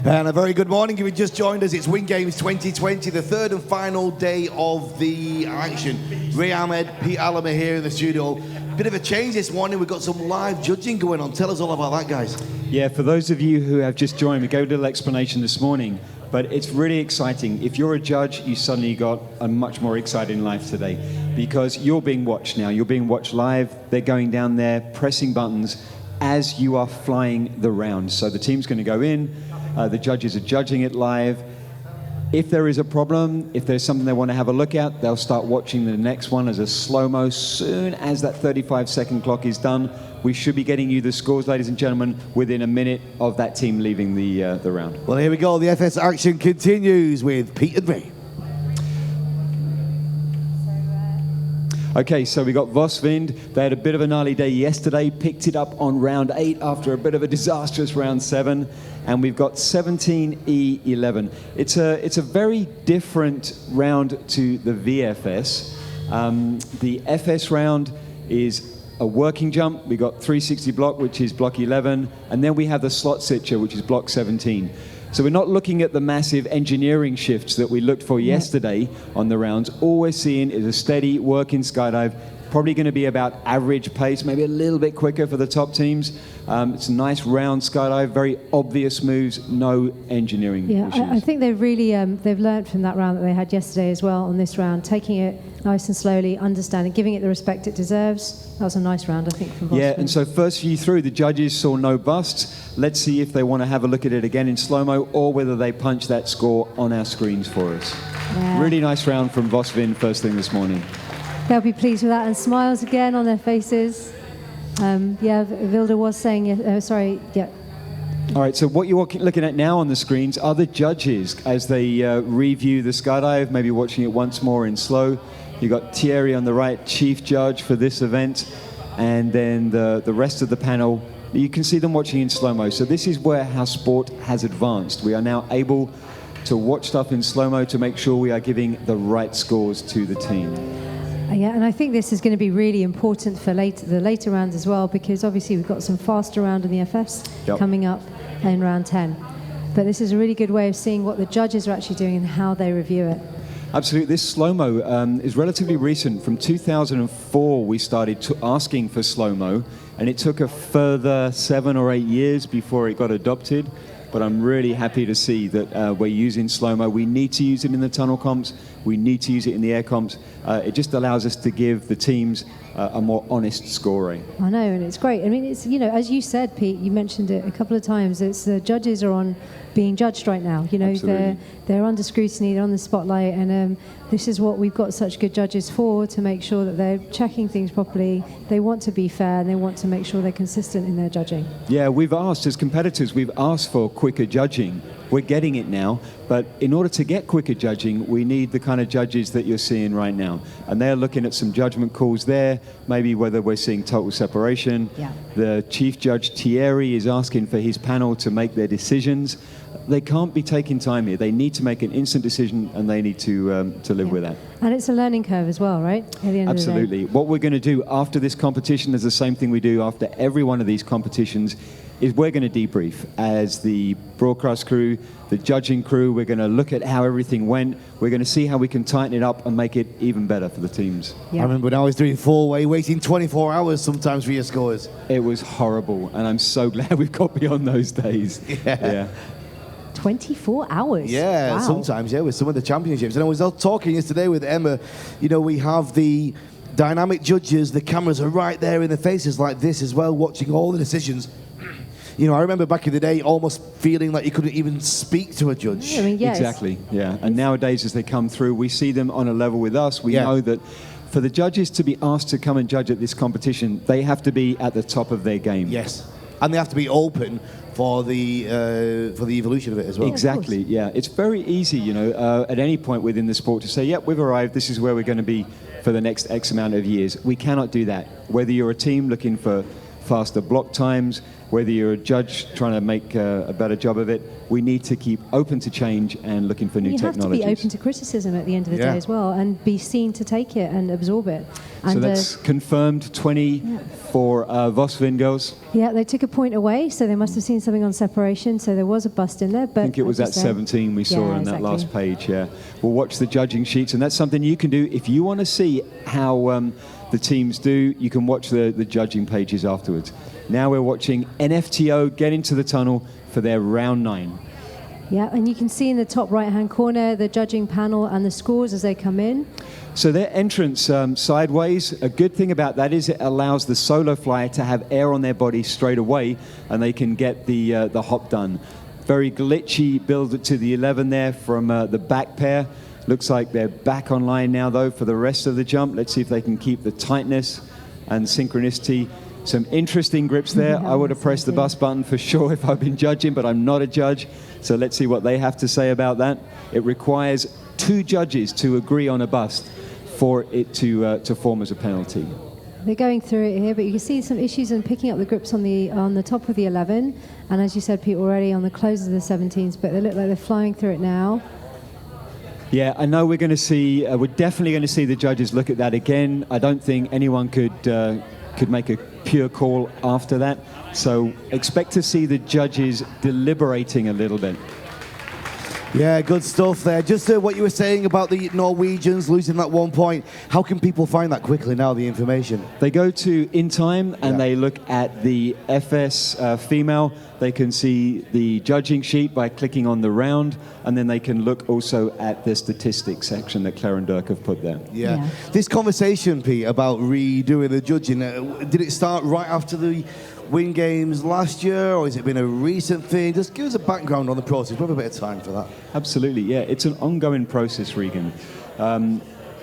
And a very good morning if you just joined us. It's Win Games 2020, the third and final day of the action. Ray Ahmed, Pete Alama here in the studio. Bit of a change this morning. We've got some live judging going on. Tell us all about that, guys. Yeah, for those of you who have just joined, we gave a little explanation this morning, but it's really exciting. If you're a judge, you suddenly got a much more exciting life today because you're being watched now. You're being watched live. They're going down there, pressing buttons as you are flying the round. So the team's going to go in. The judges are judging it live. If there is a problem, if there's something they want to have a look at, they'll start watching the next one as a slow-mo. Soon as that 35-second clock is done, we should be getting you the scores, ladies and gentlemen, within a minute of that team leaving the round. Well, here we go. The FS action continues with Pete and Ray. Okay, so we got Vosvind. They had a bit of a gnarly day yesterday, picked it up on round 8 after a bit of a disastrous round 7. And we've got 17E11. It's a very different round to the VFS. The FS round is a working jump. We got 360 block, which is block 11, and then we have the slot sitcher, which is block 17. So we're not looking at the massive engineering shifts that we looked for yesterday on the rounds. All we're seeing is a steady working skydive, probably going to be about average pace, maybe a little bit quicker for the top teams. It's a nice round skydive, very obvious moves, no engineering issues. I think they've really they've learned from that round that they had yesterday as well on this round, taking it nice and slowly, understanding, giving it the respect it deserves. That was a nice round, I think, from Boston. Yeah, and so first view through, the judges saw no busts. Let's see if they want to have a look at it again in slow-mo or whether they punch that score on our screens for us. Yeah. Really nice round from Vosvind first thing this morning. They'll be pleased with that, and smiles again on their faces. Vilda was saying, All right, so what you're looking at now on the screens are the judges as they review the skydive, maybe watching it once more in slow. You've got Thierry on the right, chief judge for this event, and then the rest of the panel, you can see them watching in slow-mo. So this is where how sport has advanced. We are now able to watch stuff in slow-mo to make sure we are giving the right scores to the team. Yeah, and I think this is going to be really important for the later rounds as well, because obviously we've got some faster round in the FS coming up in round 10. But this is a really good way of seeing what the judges are actually doing and how they review it. Absolutely. This slow-mo is relatively recent. From 2004, we started asking for slow-mo, and it took a further 7 or 8 years before it got adopted. But I'm really happy to see that we're using slow-mo. We need to use it in the tunnel comps. We need to use it in the air comps. It just allows us to give the teams a more honest scoring. I know, and it's great. I mean, it's, as you said, Pete, you mentioned it a couple of times. It's the judges are on being judged right now. They're under scrutiny, they're on the spotlight, and this is what we've got such good judges for, to make sure that they're checking things properly. They want to be fair, and they want to make sure they're consistent in their judging. Yeah, we've asked, as competitors, we've asked for quicker judging. We're getting it now, but in order to get quicker judging, we need the kind of judges that you're seeing right now. And they're looking at some judgment calls there, maybe whether we're seeing total separation. Yeah. The chief judge, Thierry, is asking for his panel to make their decisions. They can't be taking time here. They need to make an instant decision, and they need to live with that. And it's a learning curve as well, right? At the end Absolutely. Of the day. What we're going to do after this competition is the same thing we do after every one of these competitions, is we're going to debrief as the broadcast crew, the judging crew. We're going to look at how everything went. We're going to see how we can tighten it up and make it even better for the teams. Yeah. I remember when I was doing four-way, waiting 24 hours sometimes for your scores. It was horrible, and I'm so glad we've got beyond those days. Yeah. 24 hours? Yeah, wow. Sometimes, with some of the championships. And I was out talking yesterday with Emma. We have the dynamic judges. The cameras are right there in the faces like this as well, watching all the decisions. I remember back in the day almost feeling like you couldn't even speak to a judge. Exactly, yeah. And nowadays, as they come through, we see them on a level with us. We know that for the judges to be asked to come and judge at this competition, they have to be at the top of their game. Yes, and they have to be open for the evolution of it as well. Exactly, yeah. It's very easy, at any point within the sport to say, yep, we've arrived, this is where we're going to be for the next X amount of years. We cannot do that. Whether you're a team looking for faster block times, whether you're a judge trying to make a better job of it, we need to keep open to change and looking for new technologies. You have to be open to criticism at the end of the day as well, and be seen to take it and absorb it. And so that's confirmed 20 for Vos Vingels. Yeah, they took a point away, so they must have seen something on separation, so there was a bust in there. But I think it was at 17 we saw on that last page, We'll watch the judging sheets, and that's something you can do. If you want to see how the teams do, you can watch the judging pages afterwards. Now we're watching NFTO get into the tunnel for their round 9. Yeah, and you can see in the top right-hand corner the judging panel and the scores as they come in. So their entrance sideways, a good thing about that is it allows the solo flyer to have air on their body straight away, and they can get the hop done. Very glitchy build to the 11 there from the back pair. Looks like they're back online now, though, for the rest of the jump. Let's see if they can keep the tightness and synchronicity. Some interesting grips there. I would have pressed the bus button for sure if I've been judging, but I'm not a judge. So let's see what they have to say about that. It requires 2 judges to agree on a bust for it to form as a penalty. They're going through it here, but you can see some issues in picking up the grips on the top of the 11, and as you said, Pete, already on the closes of the 17s, but they look like they're flying through it now. Yeah, I know we're going to see, we're definitely going to see the judges look at that again. I don't think anyone could make a pure call after that. So expect to see the judges deliberating a little bit. Yeah, good stuff there. Just what you were saying about the Norwegians losing that 1 point. How can people find that quickly now, the information? They go to In Time and they look at the FS female. They can see the judging sheet by clicking on the round, and then they can look also at the statistics section that Claire and Dirk have put there. Yeah. This conversation, Pete, about redoing the judging, did it start right after the Win Games last year, or has it been a recent thing? Just give us a background on the process. We have a bit of time for that. Absolutely, yeah. It's an ongoing process, Regan.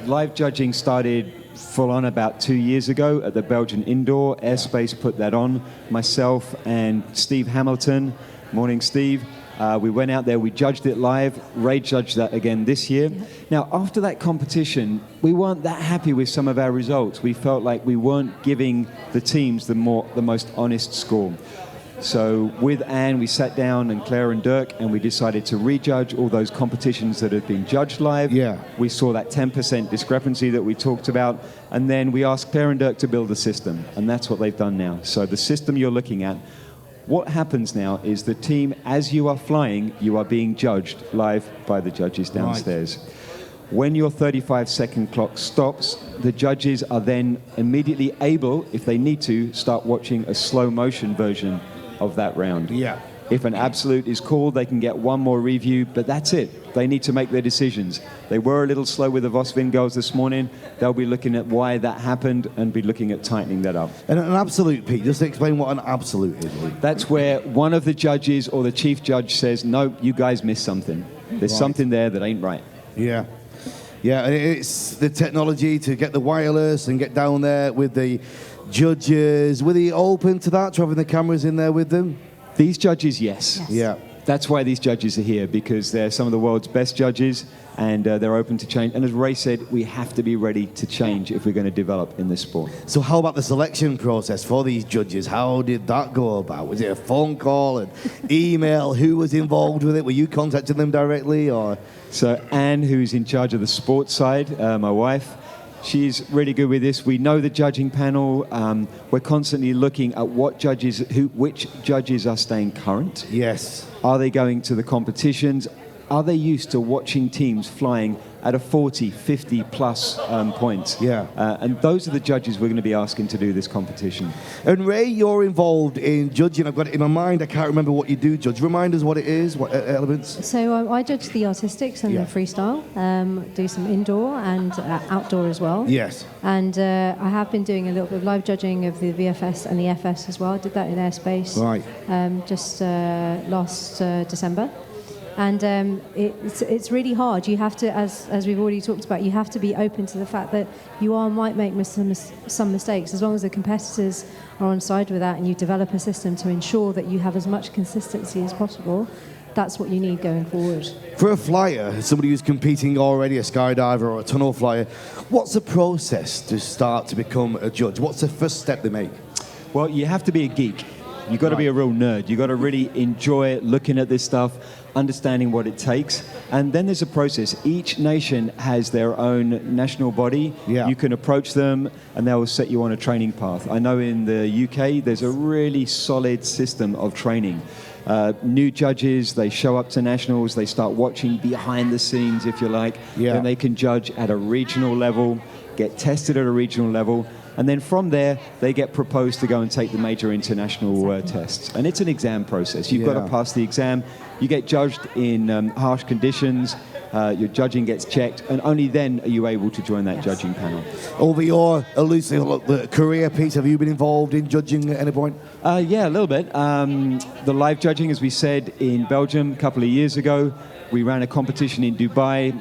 Live judging started full on about 2 years ago at the Belgian Indoor. Airspace put that on. Myself and Steve Hamilton. Morning, Steve. We went out there, we judged it live. Ray judged that again this year. Now, after that competition, we weren't that happy with some of our results. We felt like we weren't giving the teams the most honest score. So with Anne, we sat down, and Claire and Dirk, and we decided to rejudge all those competitions that had been judged live. Yeah. We saw that 10% discrepancy that we talked about, and then we asked Claire and Dirk to build a system, and that's what they've done now. So the system you're looking at, what happens now is the team, as you are flying, you are being judged live by the judges downstairs. Right. When your 35-second clock stops, the judges are then immediately able, if they need to, start watching a slow motion version of that round. Yeah. If an absolute is called, they can get one more review, but that's it. They need to make their decisions. They were a little slow with the Vos Vingels this morning. They'll be looking at why that happened and be looking at tightening that up. And an absolute, Pete, just explain what an absolute is. That's where one of the judges or the chief judge says, no, you guys missed something. There's something there that ain't right. Yeah. Yeah, and it's the technology to get the wireless and get down there with the judges. Were they open to that, to having the cameras in there with them? These judges, yes. Yeah. That's why these judges are here, because they're some of the world's best judges, and they're open to change. And as Ray said, we have to be ready to change if we're going to develop in this sport. So how about the selection process for these judges? How did that go about? Was it a phone call, an email? Who was involved with it? Were you contacting them directly, or? So Anne, who's in charge of the sports side, my wife, she's really good with this. We know the judging panel. We're constantly looking at which judges are staying current. Yes. Are they going to the competitions? Are they used to watching teams flying at a 40, 50 plus points? Yeah. And those are the judges we're going to be asking to do this competition. And Ray, you're involved in judging. I've got it in my mind. I can't remember what you do, Judge. Remind us what it is, what elements. So I judge the artistics and the freestyle, do some indoor and outdoor as well. Yes. And I have been doing a little bit of live judging of the VFS and the FS as well. I did that in Airspace just last December. And it's really hard. You have to, as we've already talked about, you have to be open to the fact that you might make some mistakes. As long as the competitors are on side with that and you develop a system to ensure that you have as much consistency as possible, that's what you need going forward. For a flyer, somebody who's competing already, a skydiver or a tunnel flyer, what's the process to start to become a judge? What's the first step they make? Well, you have to be a geek. You've got to be a real nerd. You've got to really enjoy looking at this stuff, understanding what it takes. And then there's a process. Each nation has their own national body. Yeah. You can approach them and they will set you on a training path. I know in the UK, there's a really solid system of training. New judges, they show up to nationals, they start watching behind the scenes, if you like. Yeah. Then they can judge at a regional level, get tested at a regional level. And then from there, they get proposed to go and take the major international tests. And it's an exam process. You've got to pass the exam. You get judged in harsh conditions. Your judging gets checked. And only then are you able to join that judging panel. Over your elusive career, Pete, have you been involved in judging at any point? Yeah, a little bit. The live judging, as we said, in Belgium a couple of years ago. We ran a competition in Dubai,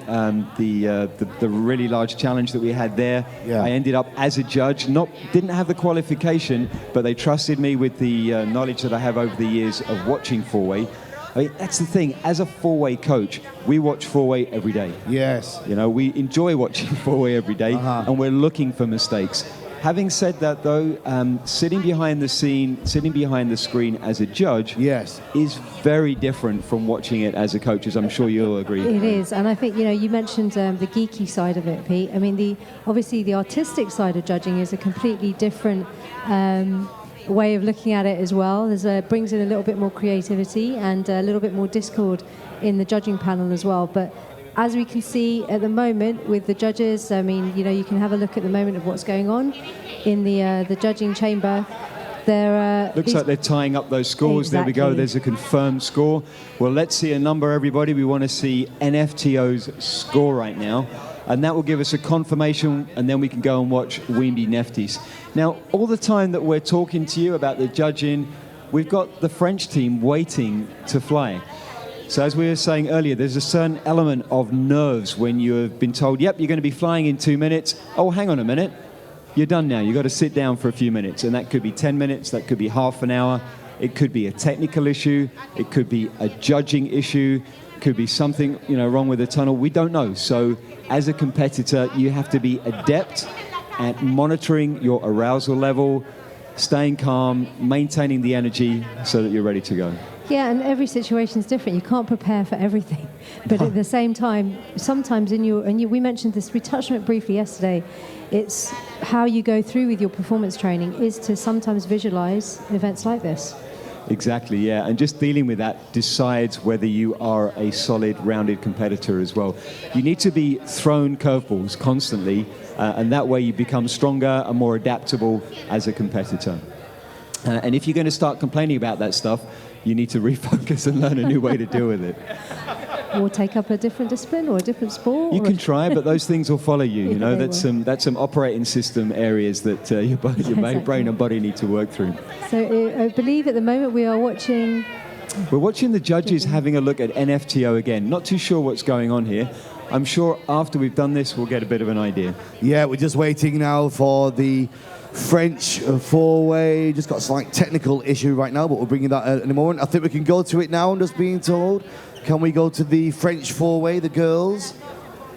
the really large challenge that we had there. Yeah. I ended up as a judge, didn't have the qualification, but they trusted me with the knowledge that I have over the years of watching four-way. I mean, that's the thing. As a four-way coach, we watch four-way every day. Yes. You know, we enjoy watching four-way every day, and we're looking for mistakes. Having said that, though, sitting behind the screen as a judge is very different from watching it as a coach, as I'm sure you'll agree. It is, and I think, you mentioned the geeky side of it, Pete. I mean, obviously the artistic side of judging is a completely different way of looking at it as well. Brings in a little bit more creativity and a little bit more discord in the judging panel as well. But as we can see at the moment with the judges, I mean, you can have a look at the moment of what's going on in the judging chamber. Looks like they're tying up those scores. Exactly. There we go. There's a confirmed score. Well, let's see a number, everybody. We want to see NFTO's score right now. And that will give us a confirmation, and then we can go and watch Wimby Neftis. Now, all the time that we're talking to you about the judging, we've got the French team waiting to fly. So as we were saying earlier, there's a certain element of nerves when you have been told, yep, you're going to be flying in 2 minutes. Oh, hang on a minute. You're done now. You've got to sit down for a few minutes. And that could be 10 minutes. That could be half an hour. It could be a technical issue. It could be a judging issue. It could be something, wrong with the tunnel. We don't know. So as a competitor, you have to be adept at monitoring your arousal level, staying calm, maintaining the energy so that you're ready to go. Yeah, and every situation is different. You can't prepare for everything. But at the same time, sometimes we mentioned this, we touched on it briefly yesterday, it's how you go through with your performance training is to sometimes visualize events like this. Exactly, yeah. And just dealing with that decides whether you are a solid, rounded competitor as well. You need to be thrown curveballs constantly, and that way you become stronger and more adaptable as a competitor. And if you're going to start complaining about that stuff, you need to refocus and learn a new way to deal with it. Or take up a different discipline or a different sport. You can try, but those things will follow you. Yeah, that's some operating system areas that your brain and body need to work through. So I believe at the moment we are watching... We're watching the judges having a look at NFTO again. Not too sure what's going on here. I'm sure after we've done this, we'll get a bit of an idea. Yeah, we're just waiting now for the French four-way. Just got a slight technical issue right now, but we'll bring you that in a moment. I think we can go to it now, I'm just being told. Can we go to the French four-way, the girls?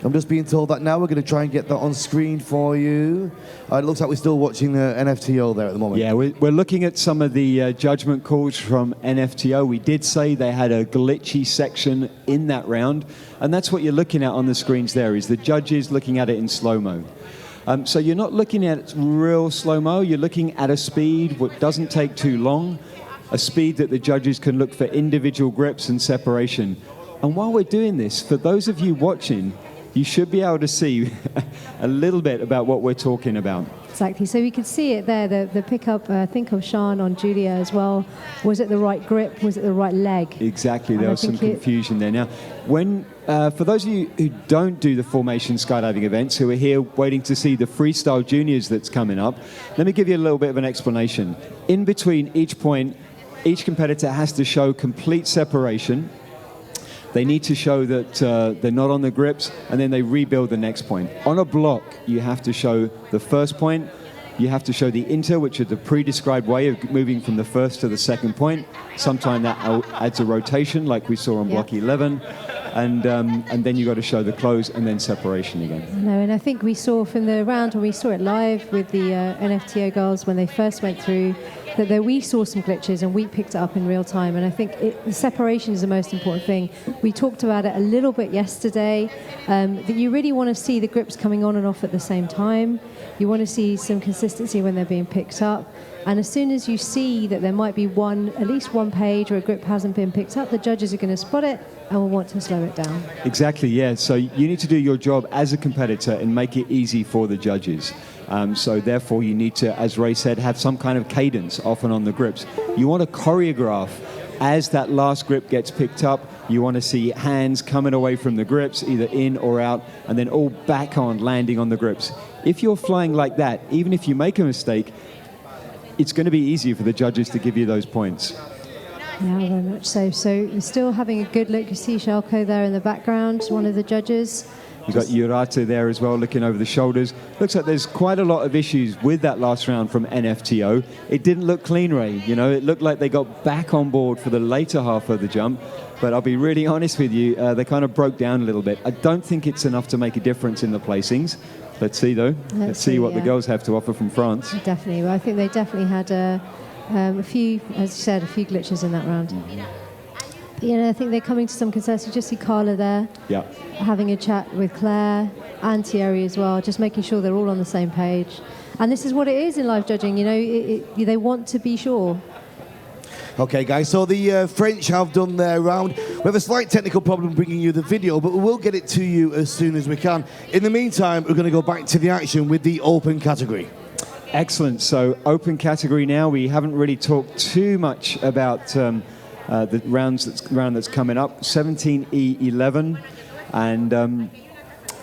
I'm just being told that now. We're going to try and get that on screen for you. It looks like we're still watching the NFTO there at the moment. Yeah, we're looking at some of the judgment calls from NFTO. We did say they had a glitchy section in that round, and that's what you're looking at on the screens there, is the judges looking at it in slow-mo. So you're not looking at real slow-mo, you're looking at a speed that doesn't take too long, a speed that the judges can look for individual grips and separation. And while we're doing this, for those of you watching, you should be able to see a little bit about what we're talking about. Exactly. So we could see it there, the pickup, I think, of Sean on Julia as well. Was it the right grip? Was it the right leg? Exactly. There was some confusion there. Now, for those of you who don't do the formation skydiving events, who are here waiting to see the freestyle juniors that's coming up, let me give you a little bit of an explanation. In between each point, each competitor has to show complete separation. They need to show that they're not on the grips, and then they rebuild the next point. On a block, you have to show the first point, you have to show the inter, which is the pre-described way of moving from the first to the second point. Sometimes that adds a rotation, like we saw on block 11, and then you've got to show the close and then separation again. No, and I think we saw from the round when we saw it live with the NFTO girls when they first went through, that we saw some glitches and we picked it up in real time. And I think the separation is the most important thing. We talked about it a little bit yesterday, that you really want to see the grips coming on and off at the same time. You want to see some consistency when they're being picked up. And as soon as you see that there might be at least one page where a grip hasn't been picked up, the judges are going to spot it and will want to slow it down. Exactly, yeah. So you need to do your job as a competitor and make it easy for the judges. So therefore you need to, as Ray said, have some kind of cadence often on the grips. You want to choreograph as that last grip gets picked up. You want to see hands coming away from the grips, either in or out, and then all back on, landing on the grips. If you're flying like that, even if you make a mistake, it's going to be easier for the judges to give you those points. Yeah, very much so. So you're still having a good look. You see Shalko there in the background, one of the judges. You've got Urata there as well, looking over the shoulders. Looks like there's quite a lot of issues with that last round from NFTO. It didn't look clean, Ray. You know, it looked like they got back on board for the later half of the jump. But I'll be really honest with you, they kind of broke down a little bit. I don't think it's enough to make a difference in the placings. Let's see, though. Let's see what the girls have to offer from France. Definitely. Well, I think they definitely had a few, as you said, a few glitches in that round. Mm-hmm. But, I think they're coming to some consensus. You just see Carla there, having a chat with Claire and Thierry as well, just making sure they're all on the same page. And this is what it is in live judging. They want to be sure. Okay, guys, so the French have done their round. We have a slight technical problem bringing you the video, but we will get it to you as soon as we can. In the meantime, we're going to go back to the action with the open category. Excellent. So open category now. We haven't really talked too much about the round that's coming up, 17E11. And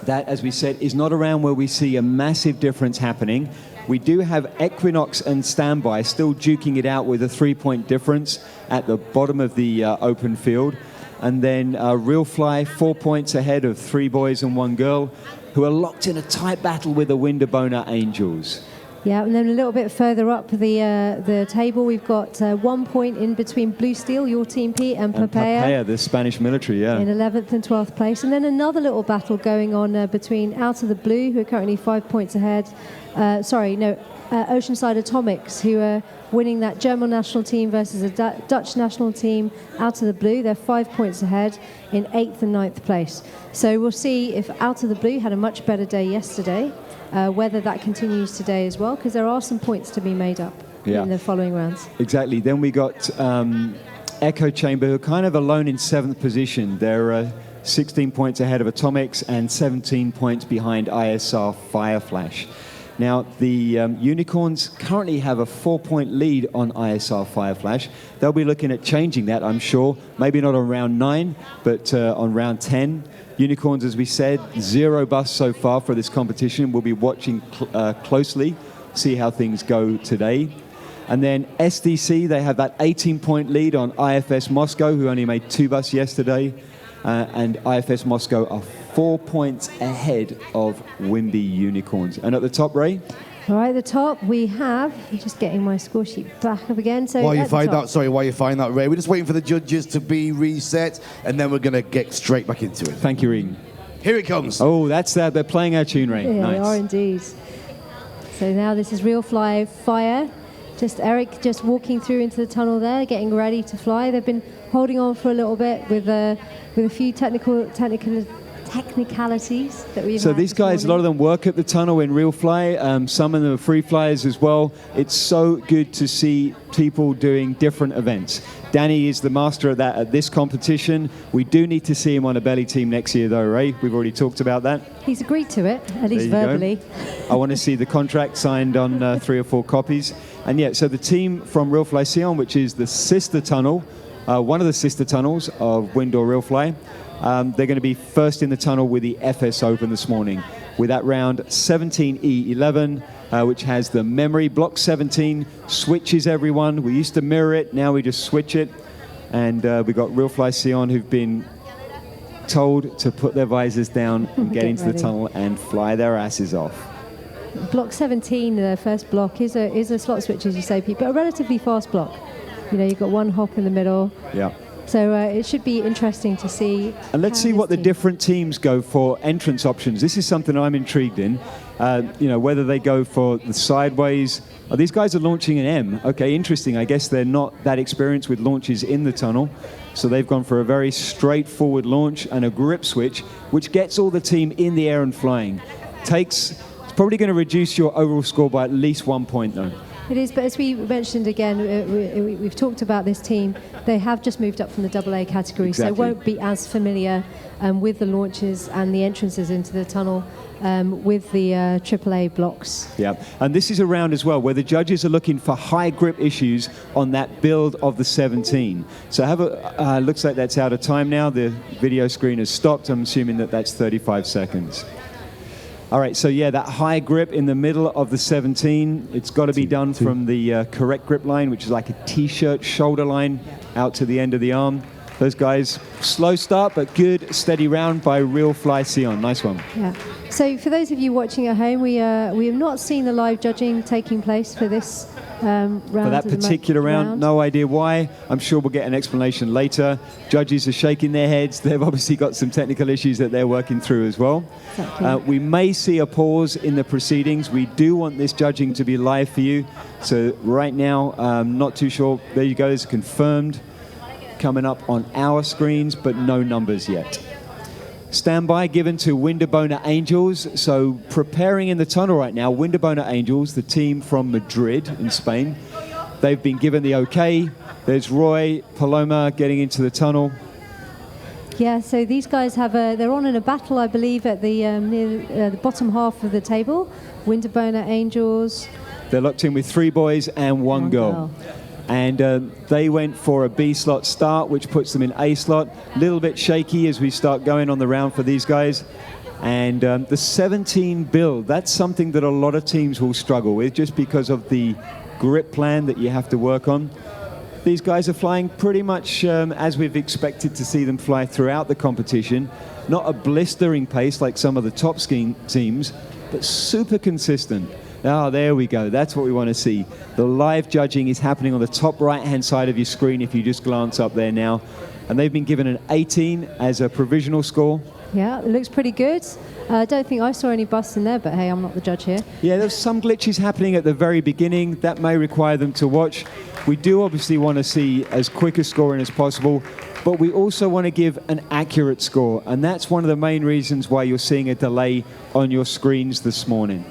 that, as we said, is not a round where we see a massive difference happening. We do have Equinox and Standby still duking it out with a 3-point difference at the bottom of the open field. And then Real Fly, 4 points ahead of 3 boys and 1 girl, who are locked in a tight battle with the Windoor Angels. Yeah, and then a little bit further up the table, we've got 1 point in between Blue Steel, your team, Pete, and Papaya, the Spanish military, in 11th and 12th place. And then another little battle going on between Out of the Blue, who are currently 5 points ahead. Oceanside Atomics, who are winning that German national team versus a Dutch national team. Out of the Blue, they're 5 points ahead in 8th and 9th place. So we'll see if Out of the Blue had a much better day yesterday, whether that continues today as well, because there are some points to be made up in the following rounds. Exactly. Then we got Echo Chamber, who are kind of alone in 7th position. They're 16 points ahead of Atomics and 17 points behind ISR Fireflash. Now, the Unicorns currently have a 4-point lead on ISR Fireflash. They'll be looking at changing that, I'm sure. Maybe not on round 9, but on round 10. Unicorns, as we said, 0 busts so far for this competition. We'll be watching closely, see how things go today. And then SDC, they have that 18-point lead on IFS Moscow, who only made 2 busts yesterday. And IFS Moscow are 4 points ahead of Wimby Unicorns. And at the top, Ray? All right, at the top we have, I'm just getting my score sheet back up again. So while you find that, Ray, we're just waiting for the judges to be reset, and then we're going to get straight back into it. Thank you, Regan. Here it comes. Oh, that's that. They're playing our tune, Ray. Yeah, nice. They are indeed. So now this is Real Fly Fire. Just Eric just walking through into the tunnel there, getting ready to fly. They've been holding on for a little bit with a few technicalities that we've So had these guys, morning. a lot of them work at the tunnel in Real Fly. Some of them are free flyers as well. It's so good to see people doing different events. Danny is the master of that at this competition. We do need to see him on a belly team next year, though, Ray. We've already talked about that. He's agreed to it, at least verbally. I want to see the contract signed on 3 or 4 copies. And yeah, so the team from Real Fly Sion, which is the sister tunnel, one of the sister tunnels of Windoor Real Fly, they're going to be first in the tunnel with the FS Open this morning, with that round 17E11, which has the memory. Block 17 switches everyone. We used to mirror it, now we just switch it. And we've got Real Fly Sion, who've been told to put their visors down and get into the tunnel and fly their asses off. Block 17, the first block, is a slot switch, as you say, Pete, but a relatively fast block. You've got one hop in the middle. Yeah. So it should be interesting to see. And let's see what the different teams go for entrance options. This is something I'm intrigued in. Whether they go for the sideways. Oh, these guys are launching an M. Okay, interesting. I guess they're not that experienced with launches in the tunnel. So they've gone for a very straightforward launch and a grip switch, which gets all the team in the air and flying. It's probably going to reduce your overall score by at least 1 point, though. It is, but as we mentioned again, we've talked about this team. They have just moved up from the AA category, exactly. So won't be as familiar with the launches and the entrances into the tunnel with the AAA blocks. Yeah, and this is a round as well where the judges are looking for high grip issues on that build of the 17. So looks like that's out of time now. The video screen has stopped. I'm assuming that that's 35 seconds. All right, so yeah, that high grip in the middle of the 17, it's got to be done from the correct grip line, which is like a T-shirt shoulder line out to the end of the arm. Those guys, slow start, but good, steady round by Real Fly Sion. Nice one. Yeah. So for those of you watching at home, we have not seen the live judging taking place for this round. For that particular round, no idea why. I'm sure we'll get an explanation later. Judges are shaking their heads. They've obviously got some technical issues that they're working through as well. Exactly. We may see a pause in the proceedings. We do want this judging to be live for you. So right now, not too sure. There you go, it's confirmed. Coming up on our screens, but no numbers yet. Standby given to Windoor Angels. So preparing in the tunnel right now, Windoor Angels, the team from Madrid in Spain. They've been given the okay. There's Roy, Paloma getting into the tunnel. Yeah, so these guys they're on in a battle, I believe, at the near the bottom half of the table. Windoor Angels. They're locked in with 3 boys and one girl. And they went for a B slot start, which puts them in A slot. A little bit shaky as we start going on the round for these guys. And the 17 build, that's something that a lot of teams will struggle with just because of the grip plan that you have to work on. These guys are flying pretty much as we've expected to see them fly throughout the competition. Not a blistering pace like some of the top teams, but super consistent. Oh, there we go. That's what we want to see. The live judging is happening on the top right-hand side of your screen if you just glance up there now. And they've been given an 18 as a provisional score. Yeah, it looks pretty good. I don't think I saw any busts in there, but hey, I'm not the judge here. Yeah, there's some glitches happening at the very beginning. That may require them to watch. We do obviously want to see as quick a scoring as possible, but we also want to give an accurate score. And that's one of the main reasons why you're seeing a delay on your screens this morning.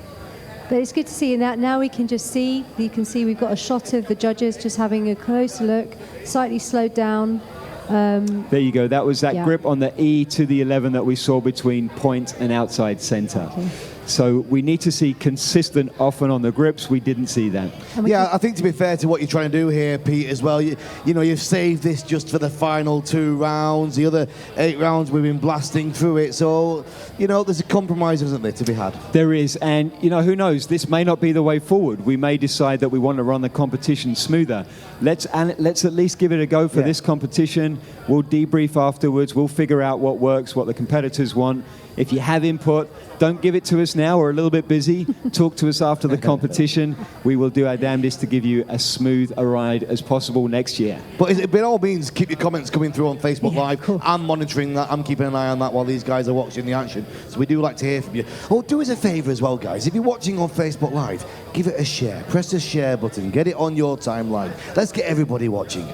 But it's good to see that now we can just see, you can see we've got a shot of the judges just having a closer look, slightly slowed down. There you go. That was that grip on the E to the 11 that we saw between point and outside center. Okay. So we need to see consistent often on the grips. We didn't see that. Yeah, I think to be fair to what you're trying to do here, Pete, as well, you know, you've saved this just for the final 2 rounds. The other 8 rounds, we've been blasting through it. So, you know, there's a compromise, isn't there, to be had? There is. And, you know, who knows? This may not be the way forward. We may decide that we want to run the competition smoother. Let's at least give it a go for this competition. We'll debrief afterwards. We'll figure out what works, what the competitors want. If you have input, don't give it to us now. We're a little bit busy. Talk to us after the competition. We will do our damnedest to give you as smooth a ride as possible next year. But by all means, keep your comments coming through on Facebook Live. Cool. I'm monitoring that. I'm keeping an eye on that while these guys are watching the action. So we do like to hear from you. Oh, do us a favour as well, guys. If you're watching on Facebook Live, give it a share. Press the share button. Get it on your timeline. Let's get everybody watching.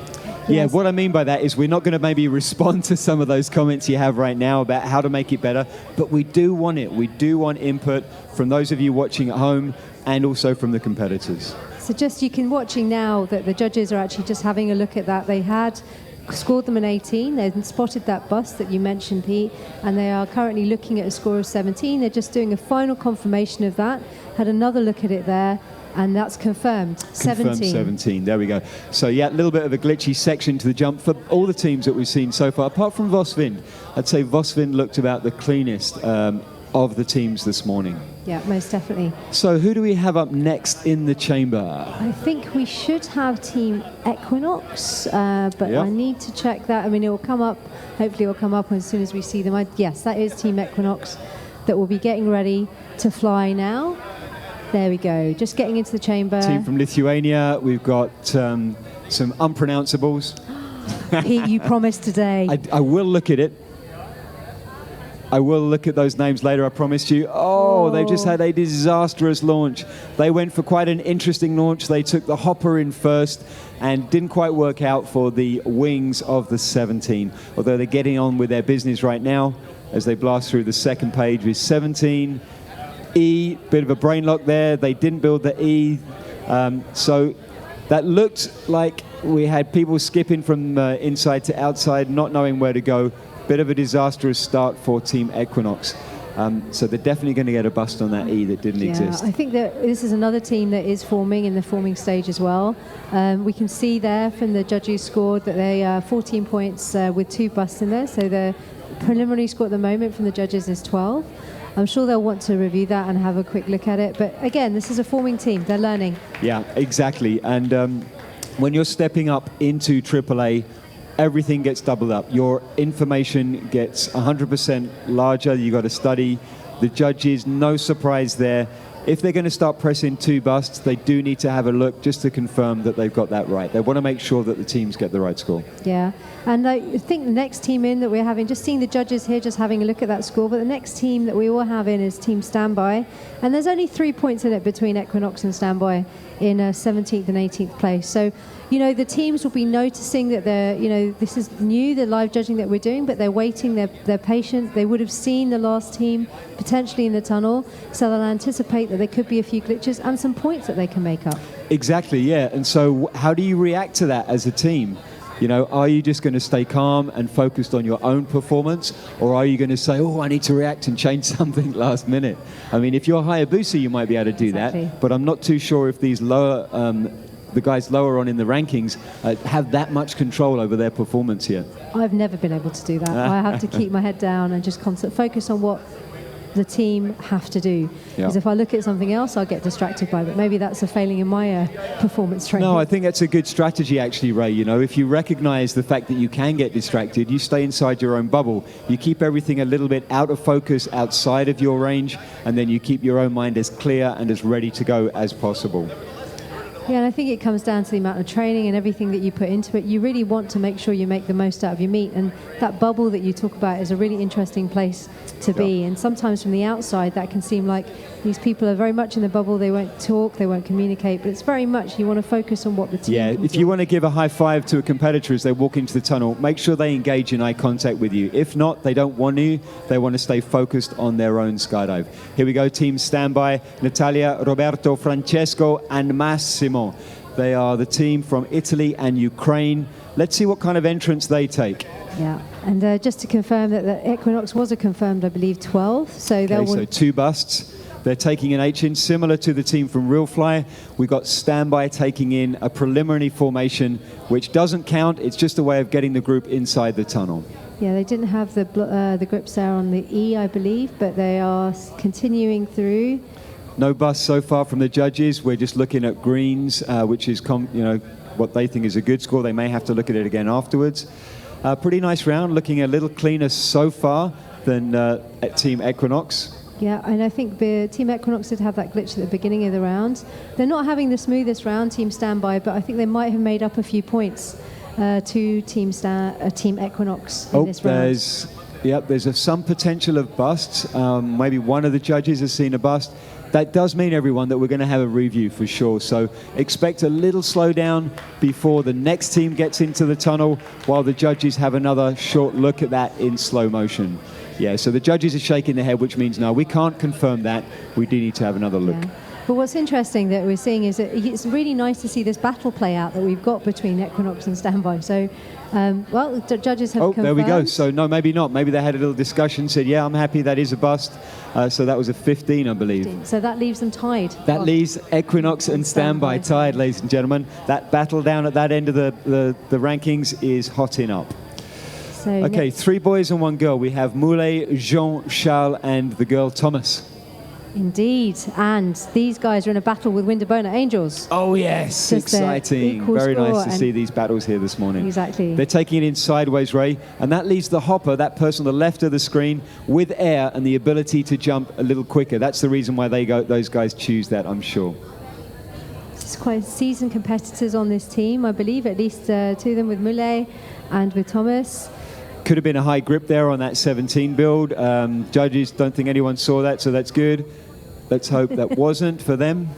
Yeah, what I mean by that is we're not going to maybe respond to some of those comments you have right now about how to make it better, but we do want it. We do want input from those of you watching at home and also from the competitors. So just you can watching now that the judges are actually just having a look at that. They had scored them an 18. They spotted that bust that you mentioned, Pete, and they are currently looking at a score of 17. They're just doing a final confirmation of that. Had another look at it there. And that's confirmed. 17. Confirmed 17. There we go. So, yeah, a little bit of a glitchy section to the jump for all the teams that we've seen so far. Apart from Vosvind, I'd say Vosvind looked about the cleanest of the teams this morning. Yeah, most definitely. So, who do we have up next in the chamber? I think we should have Team Equinox, but I need to check that. I mean, it will come up. Hopefully, it will come up as soon as we see them. Yes, that is Team Equinox that will be getting ready to fly now. There we go, just getting into the chamber. Team from Lithuania, we've got some unpronounceables. Pete, you promised today. I will look at it. I will look at those names later, I promise you. Oh, they've just had a disastrous launch. They went for quite an interesting launch. They took the hopper in first and didn't quite work out for the wings of the 17. Although they're getting on with their business right now as they blast through the second page with 17. E, bit of a brain lock there. They didn't build the E. So that looked like we had people skipping from inside to outside, not knowing where to go. Bit of a disastrous start for Team Equinox. So they're definitely going to get a bust on that E that didn't exist. I think that this is another team that is forming in the forming stage as well. We can see there from the judges scored that they are 14 points with 2 busts in there. So the preliminary score at the moment from the judges is 12. I'm sure they'll want to review that and have a quick look at it. But again, this is a forming team. They're learning. Yeah, exactly. And when you're stepping up into AAA, everything gets doubled up. Your information gets 100% larger. You got to study. The judges, no surprise there. If they're going to start pressing 2 busts, they do need to have a look just to confirm that they've got that right. They want to make sure that the teams get the right score. Yeah, and I think the next team in that we're having, just seeing the judges here, just having a look at that score, but the next team that we all have in is Team Standby, and there's only 3 points in it between Equinox and Standby in 17th and 18th place. So, you know, the teams will be noticing that they're, you know, this is new, the live judging that we're doing, but they're waiting, they're patient. They would have seen the last team potentially in the tunnel, so they'll anticipate that there could be a few glitches and some points that they can make up. Exactly, yeah. And so how do you react to that as a team? You know, are you just going to stay calm and focused on your own performance, or are you going to say, oh, I need to react and change something last minute? I mean, if you're Hayabusa, you might be able to do that, but I'm not too sure if these lower, the guys lower on in the rankings have that much control over their performance here. I've never been able to do that. I have to keep my head down and just focus on what the team have to do. Because if I look at something else, I'll get distracted by it. Maybe that's a failing in my performance training. No, I think that's a good strategy, actually, Ray. You know, if you recognize the fact that you can get distracted, you stay inside your own bubble. You keep everything a little bit out of focus, outside of your range, and then you keep your own mind as clear and as ready to go as possible. Yeah, and I think it comes down to the amount of training and everything that you put into it. You really want to make sure you make the most out of your meet, and that bubble that you talk about is a really interesting place to be. And sometimes from the outside that can seem like these people are very much in the bubble, they won't talk, they won't communicate, but it's very much you want to focus on what the team can if do. you want to give a high five to a competitor as they walk into the tunnel, make sure they engage in eye contact with you. If not, they don't want to. They want to stay focused on their own skydive. Here we go, Team Standby, Natalia, Roberto, Francesco and Massimo. They are the team from Italy and Ukraine. Let's see what kind of entrance they take. Yeah, and just to confirm that the Equinox was a confirmed, I believe, 12. So they'll so 2 busts. They're taking an H in, similar to the team from Real Fly. We've got Standby taking in a preliminary formation, which doesn't count. It's just a way of getting the group inside the tunnel. Yeah, they didn't have the grips there on the E, I believe, but they are continuing through. No bust so far from the judges. We're just looking at greens, which is what they think is a good score. They may have to look at it again afterwards. Pretty nice round, looking a little cleaner so far than at Team Equinox. Yeah, and I think the Team Equinox did have that glitch at the beginning of the round. They're not having the smoothest round, Team Standby, but I think they might have made up a few points to Team Equinox in this round. There's some potential of busts. Maybe one of the judges has seen a bust. That does mean, everyone, that we're going to have a review for sure. So expect a little slowdown before the next team gets into the tunnel, while the judges have another short look at that in slow motion. Yeah, so the judges are shaking their head, which means no, we can't confirm that. We do need to have another look. Yeah. But what's interesting that we're seeing is that it's really nice to see this battle play out that we've got between Equinox and Standby. So, the judges have confirmed. There we go. So, no, maybe not. Maybe they had a little discussion, said, yeah, I'm happy, that is a bust. So that was a 15, I believe. 15. So that leaves them tied. That leaves Equinox and Standby tied, ladies and gentlemen. That battle down at that end of the rankings is hotting up. So okay, 3 boys and 1 girl. We have Moulet, Jean, Charles, and the girl Thomas. Indeed, and these guys are in a battle with Windoor Angels. Oh yes, exciting. Very nice to see these battles here this morning. Exactly. They're taking it in sideways, Ray, and that leaves the hopper, that person on the left of the screen, with air and the ability to jump a little quicker. That's the reason why those guys choose that, I'm sure. quite seasoned competitors on this team, I believe, at least 2 of them with Moulet and with Thomas. Could have been a high grip there on that 17 build. Judges, don't think anyone saw that, so that's good. Let's hope that wasn't for them.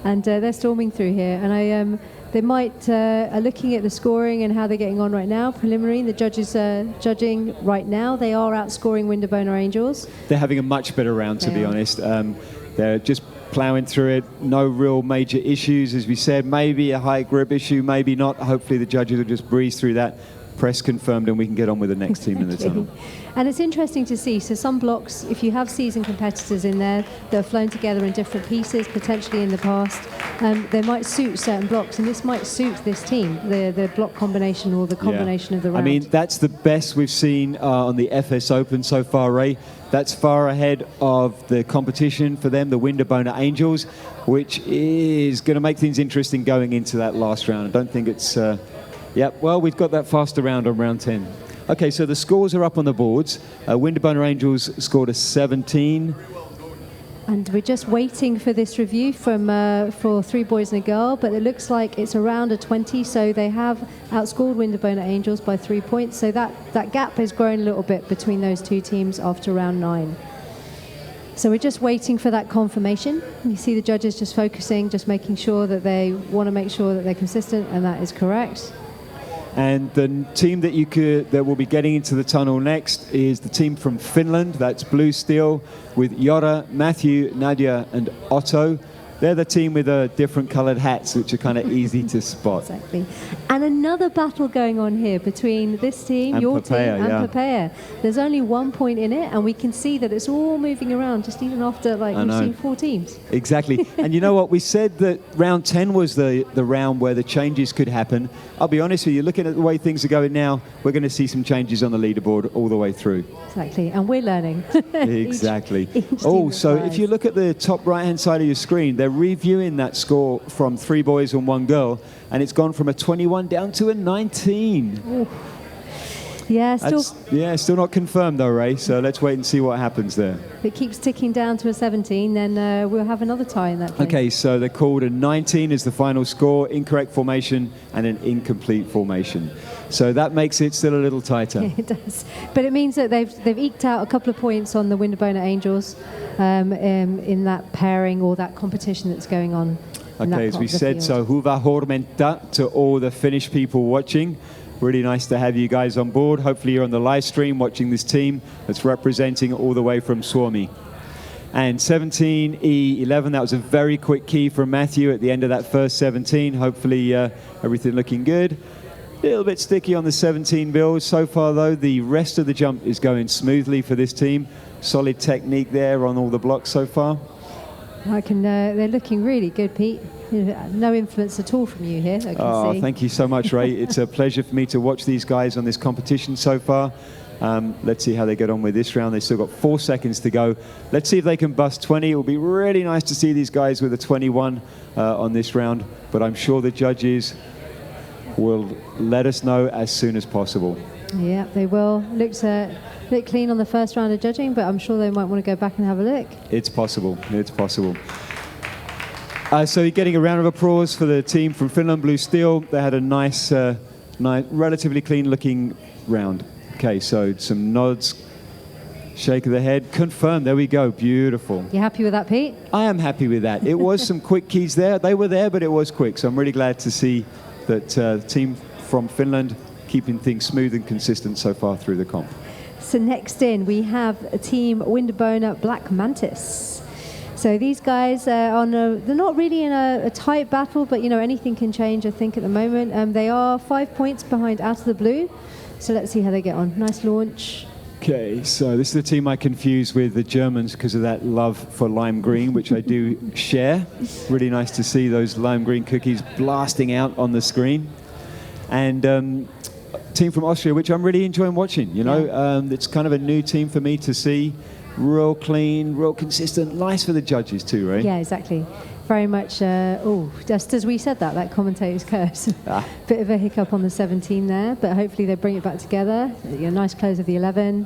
And they're storming through here. And they might are looking at the scoring and how they're getting on right now. Preliminary, the judges are judging right now. They are outscoring Windoor Angels. They're having a much better round, to be honest. They're just plowing through it. No real major issues, as we said. Maybe a high grip issue, maybe not. Hopefully the judges will just breeze through that. Press confirmed, and we can get on with the next team in the tunnel. And it's interesting to see. So some blocks, if you have seasoned competitors in there that have flown together in different pieces, potentially in the past, they might suit certain blocks, and this might suit this team, the block combination or the combination of the round. I mean, that's the best we've seen on the FS Open so far, Ray. That's far ahead of the competition for them, the Windoor Angels, which is going to make things interesting going into that last round. I don't think it's... well, we've got that faster round on round 10. Okay, so the scores are up on the boards. Windoor Angels scored a 17. And we're just waiting for this review for 3 boys and a girl, but it looks like it's around a 20, so they have outscored Windoor Angels by 3 points. So that gap has grown a little bit between those 2 teams after round 9. So we're just waiting for that confirmation. You see the judges just focusing, just making sure that they want to make sure that they're consistent, and that is correct. And the team that will be getting into the tunnel next is the team from Finland. That's Blue Steel with Jora, Matthew, Nadia, and Otto. They're the team with different coloured hats, which are kind of easy to spot. Exactly. And another battle going on here between this team, and your Papaya, team, and Papaya. There's only 1 point in it, and we can see that it's all moving around, just even after we've seen 4 teams. Exactly. And you know what? We said that round 10 was the round where the changes could happen. I'll be honest with you, looking at the way things are going now, we're going to see some changes on the leaderboard all the way through. Exactly. And we're learning. Exactly. each so if you look at the top right-hand side of your screen, they're reviewing that score from 3 boys and 1 girl, and it's gone from a 21 down to a 19. Ooh. Yeah, still not confirmed though, Ray, so let's wait and see what happens there. If it keeps ticking down to a 17, then we'll have another tie in that game. Okay, so they're called a 19 as the final score, incorrect formation, and an incomplete formation. So that makes it still a little tighter. Yeah, it does. But it means that they've eked out a couple of points on the Windoor Angels in that pairing or that competition that's going on. Okay, as we said, so hyvää huomenta to all the Finnish people watching. Really nice to have you guys on board. Hopefully you're on the live stream watching this team that's representing all the way from Suomi. And 17E11, that was a very quick key from Matthew at the end of that first 17. Hopefully everything looking good. A little bit sticky on the 17 build. So far though, the rest of the jump is going smoothly for this team. Solid technique there on all the blocks so far. They're looking really good, Pete. No influence at all from you here, I can see. Thank you so much, Ray. It's a pleasure for me to watch these guys on this competition so far. Let's see how they get on with this round. They've still got 4 seconds to go. Let's see if they can bust 20. It will be really nice to see these guys with a 21 on this round, but I'm sure the judges will let us know as soon as possible. Yeah, they will. Looked clean on the first round of judging, but I'm sure they might want to go back and have a look. It's possible. It's possible. So you're getting a round of applause for the team from Finland, Blue Steel. They had a nice, relatively clean-looking round. Okay, so some nods, shake of the head, confirmed. There we go. Beautiful. You happy with that, Pete? I am happy with that. It was some quick keys there. They were there, but it was quick. So I'm really glad to see that the team from Finland keeping things smooth and consistent so far through the comp. So next in, we have a team Windoor Black Mantis. So these guys they're not really in a tight battle, but anything can change, I think, at the moment. They are 5 points behind Out of the Blue. So let's see how they get on. Nice launch. Okay, so this is the team I confuse with the Germans because of that love for lime green, which I do share. Really nice to see those lime green cookies blasting out on the screen. And team from Austria, which I'm really enjoying watching. It's kind of a new team for me to see. Real clean, real consistent. Nice for the judges too, right? Yeah, exactly. Very much, just as we said that commentator's curse. Bit of a hiccup on the 17 there, but hopefully they bring it back together. Nice close of the 11.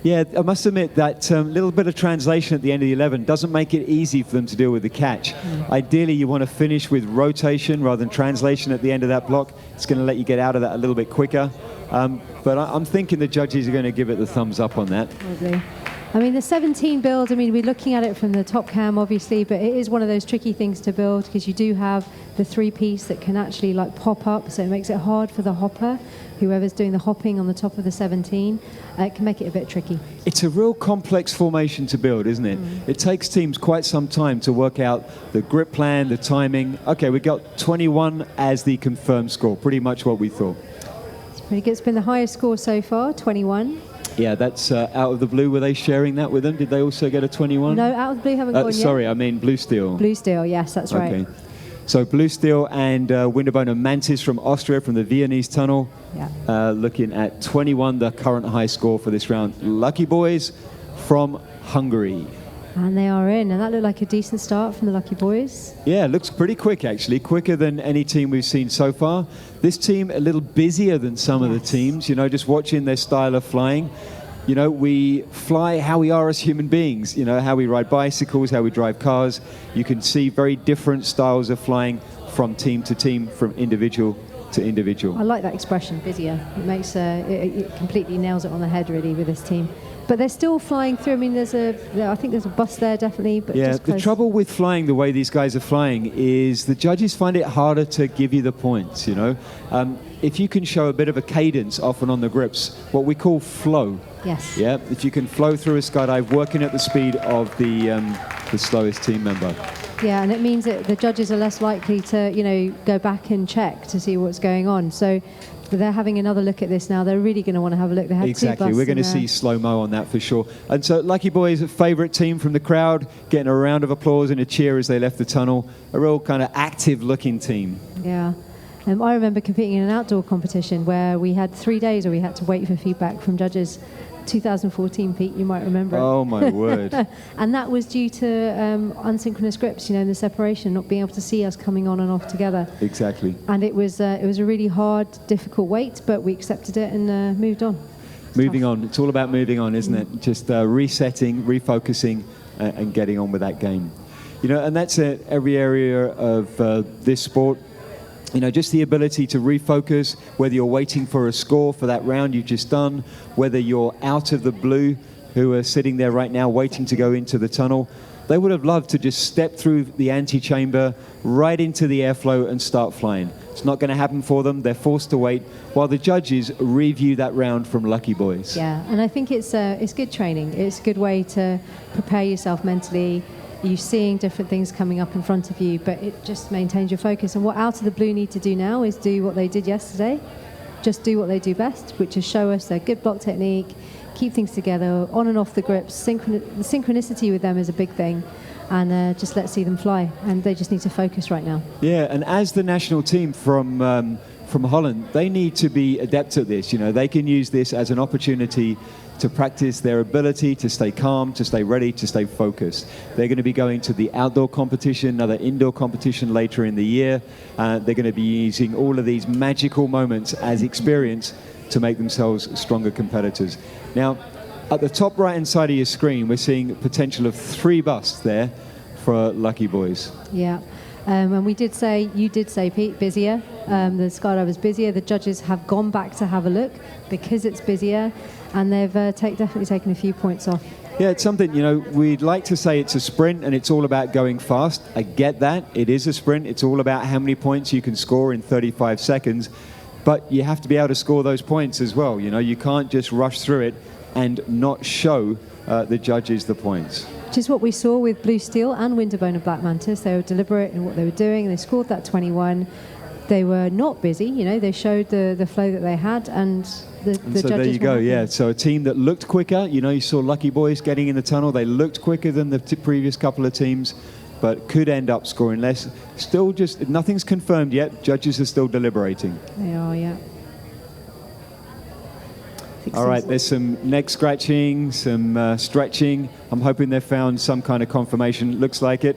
Yeah, I must admit that little bit of translation at the end of the 11 doesn't make it easy for them to deal with the catch. Ideally, you want to finish with rotation rather than translation at the end of that block. It's going to let you get out of that a little bit quicker. But I'm thinking the judges are going to give it the thumbs up on that. Probably. I mean, the 17 build, I mean, we're looking at it from the top cam, obviously, but it is one of those tricky things to build because you do have the 3-piece that can actually like pop up, so it makes it hard for the hopper. Whoever's doing the hopping on the top of the 17, it can make it a bit tricky. It's a real complex formation to build, isn't it? It takes teams quite some time to work out the grip plan, the timing. Okay, we got 21 as the confirmed score, pretty much what we thought. It's pretty good. It's been the highest score so far, 21. Yeah, that's out of the blue. Were they sharing that with them? Did they also get a 21? No, out of the blue haven't gone yet. Sorry, I mean Blue Steel. Blue Steel, yes, that's right. Okay. So Blue Steel and Windoor Mantis from Austria, from the Viennese tunnel, looking at 21, the current high score for this round. Lucky Boys from Hungary. And they are in, and that looked like a decent start from the Lucky Boys. Yeah, it looks pretty quick, actually, quicker than any team we've seen so far. This team a little busier than some of the teams, you know, just watching their style of flying. You know, we fly how we are as human beings, you know, how we ride bicycles, how we drive cars. You can see very different styles of flying from team to team, from individual to individual. I like that expression, busier. It makes it completely nails it on the head, really, with this team. But they're still flying through. I mean, I think there's a bus there, definitely. But yeah, just the trouble with flying the way these guys are flying is the judges find it harder to give you the points, you know. If you can show a bit of a cadence often on the grips, what we call flow. Yes. Yeah, if you can flow through a skydive working at the speed of the slowest team member. Yeah, and it means that the judges are less likely to, you know, go back and check to see what's going on. So they're having another look at this now. They're really going to want to have a look. They had exactly. We're going to see slow-mo on that for sure. And so Lucky Boys, a favourite team from the crowd, getting a round of applause and a cheer as they left the tunnel. A real kind of active-looking team. Yeah. I remember competing in an outdoor competition where we had 3 days where we had to wait for feedback from judges. 2014, Pete, you might remember. Oh, my word. And that was due to unsynchronous grips, you know, in the separation, not being able to see us coming on and off together. Exactly. And it was a really hard, difficult wait, but we accepted it and moved on. Moving on. It's all about moving on, isn't it? Just resetting, refocusing, and getting on with that game. You know, and that's every area of this sport. You know, just the ability to refocus, whether you're waiting for a score for that round you've just done, whether you're out of the blue, who are sitting there right now waiting to go into the tunnel. They would have loved to just step through the antechamber, right into the airflow and start flying. It's not going to happen for them. They're forced to wait while the judges review that round from Lucky Boys. Yeah, and I think it's good training. It's a good way to prepare yourself mentally. You're seeing different things coming up in front of you, but it just maintains your focus. And what Out of the Blue need to do now is do what they did yesterday. Just do what they do best, which is show us their good block technique, keep things together, on and off the grips. The synchronicity with them is a big thing. And just let's see them fly. And they just need to focus right now. Yeah, and as the national team from Holland, they need to be adept at this. You know, they can use this as an opportunity to practice their ability to stay calm, to stay ready, to stay focused. They're going to be going to the outdoor competition, another indoor competition later in the year. They're going to be using all of these magical moments as experience to make themselves stronger competitors. Now, at the top right-hand side of your screen, we're seeing potential of 3 busts there for Lucky Boys. Yeah. And you did say, Pete, busier. The skydiver's busier. The judges have gone back to have a look because it's busier, and they've definitely taken a few points off. Yeah, it's something, you know, we'd like to say it's a sprint and it's all about going fast. I get that. It is a sprint. It's all about how many points you can score in 35 seconds. But you have to be able to score those points as well. You know, you can't just rush through it and not show the judges the points. Which is what we saw with Blue Steel and Windoor and Black Mantis. They were deliberate in what they were doing, and they scored that 21. They were not busy, you know, they showed the flow that they had, and the judges. So there you go, yeah. So a team that looked quicker, you know, you saw Lucky Boys getting in the tunnel. They looked quicker than the previous couple of teams, but could end up scoring less. Still just, nothing's confirmed yet. Judges are still deliberating. They are, yeah. All right, there's some neck scratching, some stretching. I'm hoping they've found some kind of confirmation. Looks like it.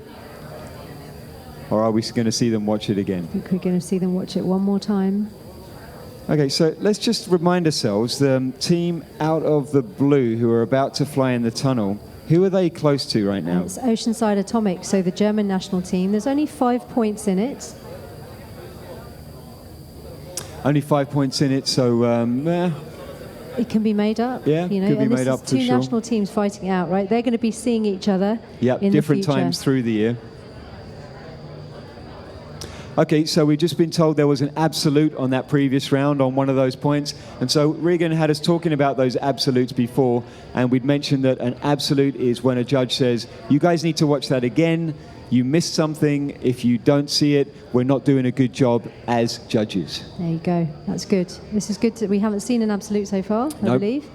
Or are we going to see them watch it again? I think we're going to see them watch it one more time. Okay, so let's just remind ourselves, the team out of the blue who are about to fly in the tunnel, who are they close to right now? It's Oceanside Atomic, so the German national team. There's only 5 points in it. Only 5 points in it, so It can be made up. Yeah, you know, could be and made this up is for two sure. national teams fighting it out, right? They're going to be seeing each other in different the future. times through the year. Okay, so we've just been told there was an absolute on that previous round on one of those points. And so Regan had us talking about those absolutes before, and we'd mentioned that an absolute is when a judge says, you guys need to watch that again. You missed something. If you don't see it, we're not doing a good job as judges. There you go. That's good. This is good. We haven't seen an absolute so far, I Nope. believe.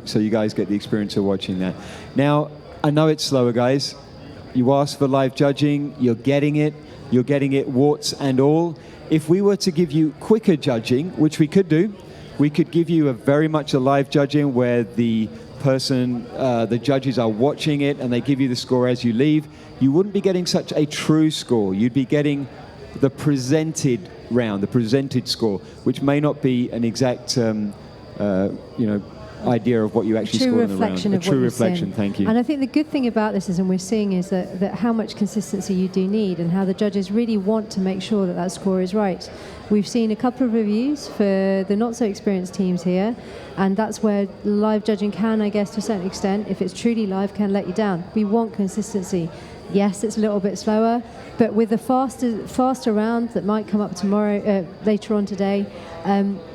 So you guys get the experience of watching that. Now, I know it's slower, guys. You asked for live judging. You're getting it. You're getting it warts and all. If we were to give you quicker judging, which we could do, we could give you a very much a live judging where the person, the judges are watching it and they give you the score as you leave. You wouldn't be getting such a true score. You'd be getting the presented round, the presented score, which may not be an exact, idea of what you actually scored in the round. A true reflection, thank you. And I think the good thing about this is, and we're seeing, is that how much consistency you do need and how the judges really want to make sure that that score is right. We've seen a couple of reviews for the not so experienced teams here, and that's where live judging can, I guess, to a certain extent, if it's truly live, can let you down. We want consistency. Yes, it's a little bit slower, but with the faster round that might come up tomorrow, later on today,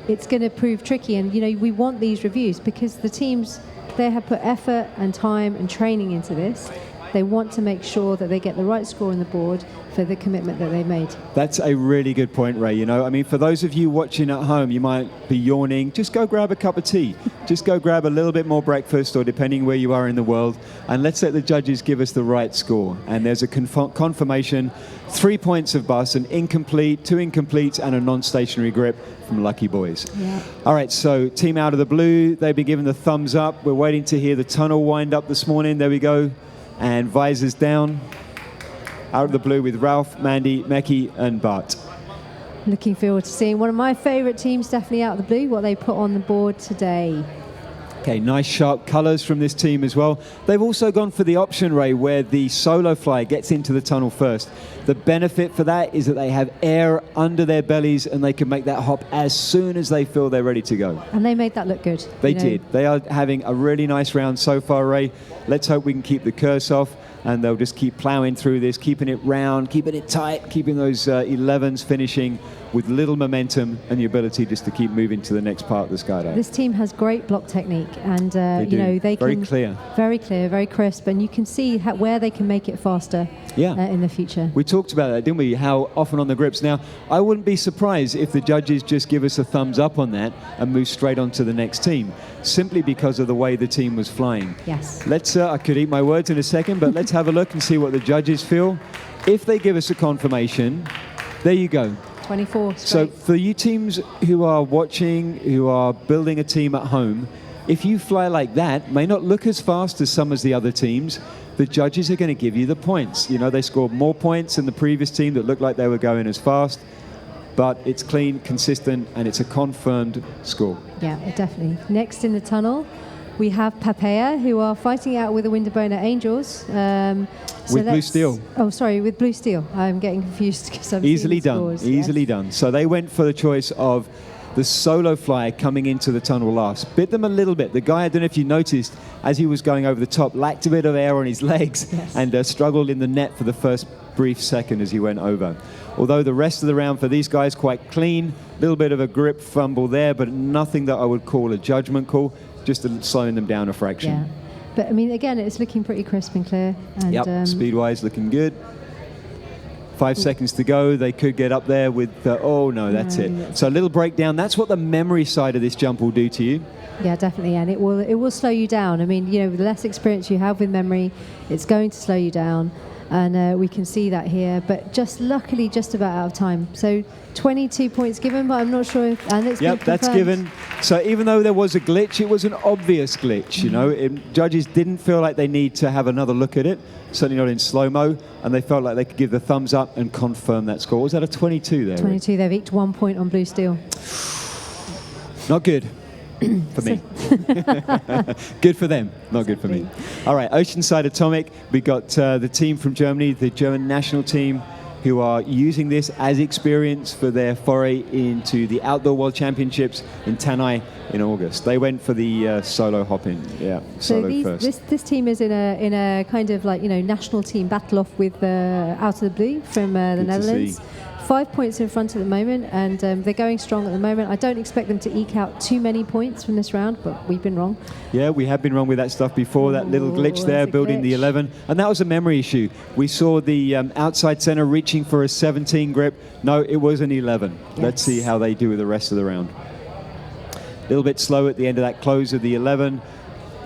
it's going to prove tricky. And we want these reviews because the teams, they have put effort and time and training into this. They want to make sure that they get the right score on the board for the commitment that they made. That's a really good point, Ray. For those of you watching at home, you might be yawning. Just go grab a cup of tea. Just go grab a little bit more breakfast, or depending where you are in the world, and let's let the judges give us the right score. And there's a confirmation, 3 points of bus, an incomplete, 2 incompletes, and a non-stationary grip from Lucky Boys. Yeah. All right, so team out of the blue, they've been given the thumbs up. We're waiting to hear the tunnel wind up this morning. There we go. And visors down. Out of the blue with Ralph, Mandy, Meki, and Bart. Looking forward to seeing one of my favourite teams, definitely out of the blue, what they put on the board today. Okay, nice sharp colours from this team as well. They've also gone for the option, Ray, where the solo fly gets into the tunnel first. The benefit for that is that they have air under their bellies and they can make that hop as soon as they feel they're ready to go. And they made that look good. They did. They are having a really nice round so far, Ray. Let's hope we can keep the curse off and they'll just keep ploughing through this, keeping it round, keeping it tight, keeping those 11s finishing with little momentum and the ability just to keep moving to the next part of the skydive. This team has great block technique, and they very can clear, very crisp, and you can see where they can make it faster. In the future. We talked about that, didn't we? How often on the grips. Now, I wouldn't be surprised if the judges just give us a thumbs up on that and move straight on to the next team, simply because of the way the team was flying. Yes. Let's. I could eat my words in a second, but let's have a look and see what the judges feel. If they give us a confirmation, there you go. 24. So for you teams who are watching, who are building a team at home, if you fly like that, may not look as fast as some of the other teams, the judges are going to give you the points. They scored more points than the previous team that looked like they were going as fast, but it's clean, consistent, and it's a confirmed score. Yeah, definitely. Next in the tunnel, we have Papaya, who are fighting out with the Windoor Angels. With Blue Steel. Oh, sorry, with Blue Steel. I'm getting confused because I'm Easily seeing done, scores. easily done. So they went for the choice of the solo flyer coming into the tunnel last. Bit them a little bit. The guy, I don't know if you noticed, as he was going over the top, lacked a bit of air on his legs and struggled in the net for the first brief second as he went over. Although the rest of the round for these guys quite clean, a little bit of a grip fumble there, but nothing that I would call a judgment call, just slowing them down a fraction. Yeah. But, again, it's looking pretty crisp and clear. And, speed-wise looking good. 5 seconds to go. They could get up there with, that's it. So a little breakdown. That's what the memory side of this jump will do to you. Yeah, definitely, and it will slow you down. The less experience you have with memory, it's going to slow you down, and we can see that here. But luckily, just about out of time. So 22 points given, but I'm not sure if, and it's that's given. So even though there was a glitch, it was an obvious glitch. Judges didn't feel like they need to have another look at it. Certainly not in slow-mo, and they felt like they could give the thumbs up and confirm that score. Was that a 22 there? 22, they've eked 1 point on Blue Steel. Not good for me. Good for them, not good for me. All right, Oceanside Atomic. We got the team from Germany, the German national team, who are using this as experience for their foray into the Outdoor World Championships in Tanai in August. They went for the solo hop-in, solo first. This team is in a kind of like, national team battle off with Out of the Blue from the Netherlands. 5 points in front at the moment, and they're going strong at the moment. I don't expect them to eke out too many points from this round, but we've been wrong. Yeah, we have been wrong with that stuff before. That little glitch there, building the 11. And that was a memory issue. We saw the outside center reaching for a 17 grip. No, it was an 11. Yes. Let's see how they do with the rest of the round. A little bit slow at the end of that close of the 11.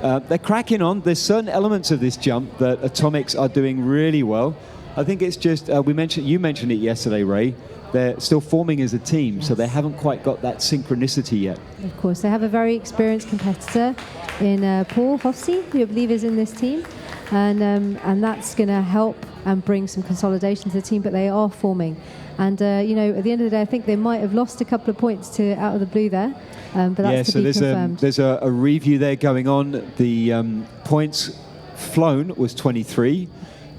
They're cracking on. There's certain elements of this jump that Atomics are doing really well. I think it's just, you mentioned it yesterday, Ray. They're still forming as a team, so they haven't quite got that synchronicity yet. Of course, they have a very experienced competitor in Paul Hofsey, who I believe is in this team, and that's going to help and bring some consolidation to the team, but they are forming. And, at the end of the day, I think they might have lost a couple of points to Out of the Blue there, but that's to be confirmed. There's a review there going on. The points flown was 23.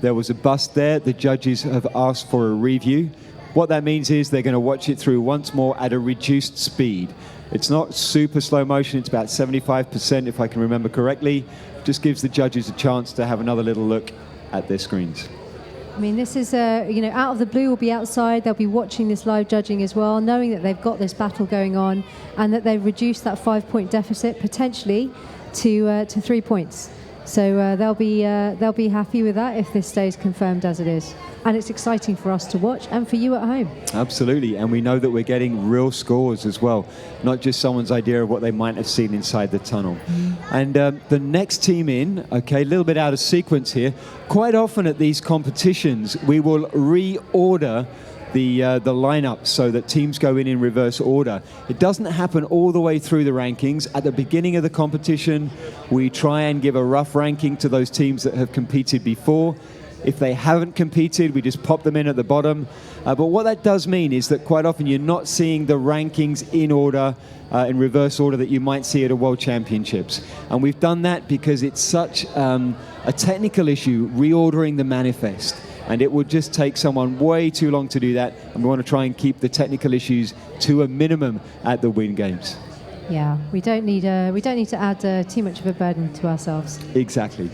There was a bust there. The judges have asked for a review. What that means is they're going to watch it through once more at a reduced speed. It's not super slow motion. It's about 75%, if I can remember correctly. Just gives the judges a chance to have another little look at their screens. I mean, this is, Out of the Blue will be outside. They'll be watching this live judging as well, knowing that they've got this battle going on and that they've reduced that 5-point deficit potentially to 3 points. So they'll be happy with that if this stays confirmed as it is. And it's exciting for us to watch and for you at home. Absolutely, and we know that we're getting real scores as well, not just someone's idea of what they might have seen inside the tunnel. And the next team in, okay, a little bit out of sequence here. Quite often at these competitions, we will reorder the lineup so that teams go in reverse order. It doesn't happen all the way through the rankings. At the beginning of the competition, we try and give a rough ranking to those teams that have competed before. If they haven't competed, we just pop them in at the bottom. But what that does mean is that quite often you're not seeing the rankings in order, in reverse order that you might see at a World Championships. And we've done that because it's such a technical issue, reordering the manifest. And it would just take someone way too long to do that. And we want to try and keep the technical issues to a minimum at the Win Games. Yeah, we don't need to add too much of a burden to ourselves. Exactly.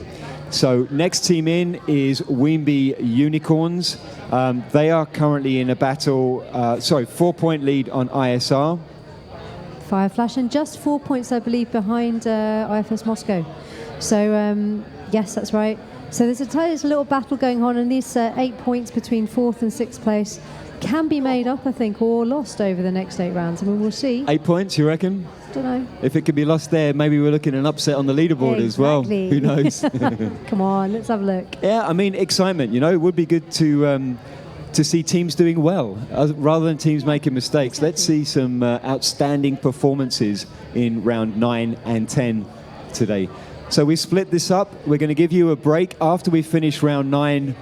So next team in is Weenby Unicorns. They are currently in a battle, 4-point lead on ISR. Fireflash, and just 4 points, I believe, behind IFS Moscow. So, yes, that's right. So there's a little battle going on, and these 8 points between 4th and 6th place can be made up, I think, or lost over the next 8 rounds. I mean, we'll see. 8 points, you reckon? Don't know. If it could be lost there, maybe we're looking at an upset on the leaderboard as well. Who knows? Come on, let's have a look. Yeah, I mean, excitement. It would be good to see teams doing well rather than teams making mistakes. Exactly. Let's see some outstanding performances in round 9 and 10 today. So we split this up. We're going to give you a break after we finish round 9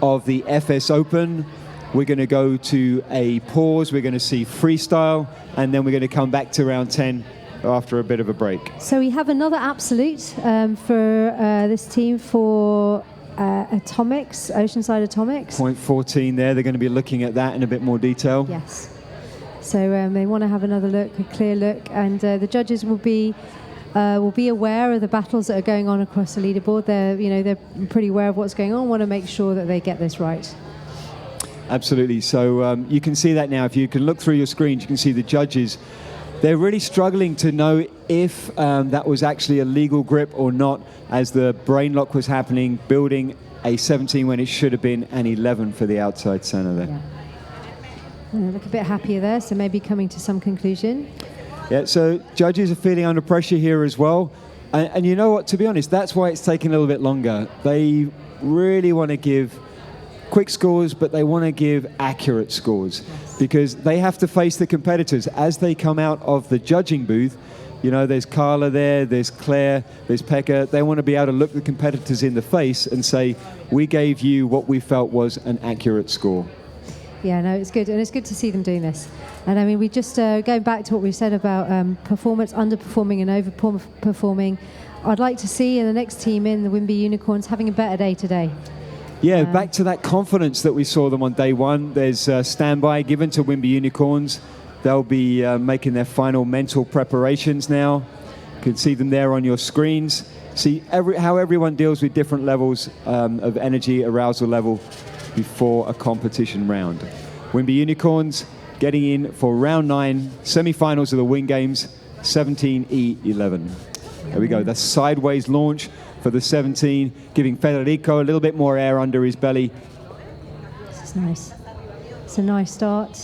of the FS Open. We're going to go to a pause. We're going to see freestyle, and then we're going to come back to round 10 after a bit of a break. So we have another absolute for this team for Atomics, Oceanside Atomics. Point 14 there. They're going to be looking at that in a bit more detail. Yes. So they want to have another look, a clear look, and the judges will be aware of the battles that are going on across the leaderboard. They're pretty aware of what's going on. Want to make sure that they get this right. Absolutely. So you can see that now. If you can look through your screens, you can see the judges. They're really struggling to know if that was actually a legal grip or not, as the brain lock was happening, building a 17 when it should have been an 11 for the outside center there. Yeah. They look a bit happier there, so maybe coming to some conclusion. Yeah, so judges are feeling under pressure here as well. And you know what, to be honest, that's why it's taking a little bit longer. They really want to give quick scores, but they want to give accurate scores because they have to face the competitors as they come out of the judging booth. There's Carla there, there's Claire, there's Pekka. They want to be able to look the competitors in the face and say, we gave you what we felt was an accurate score. Yeah, no, it's good, and it's good to see them doing this. And I mean, we just going back to what we said about performance, underperforming and overperforming. I'd like to see in the next team in the Winby Unicorns having a better day today. Yeah, back to that confidence that we saw them on day one. There's a standby given to Winby Unicorns. They'll be making their final mental preparations now. You can see them there on your screens. See how everyone deals with different levels of energy, arousal level before a competition round. Winby Unicorns getting in for round 9, semi-finals of the Wing Games, 17E11. There we go, the sideways launch for the 17, giving Federico a little bit more air under his belly. This is nice. It's a nice start.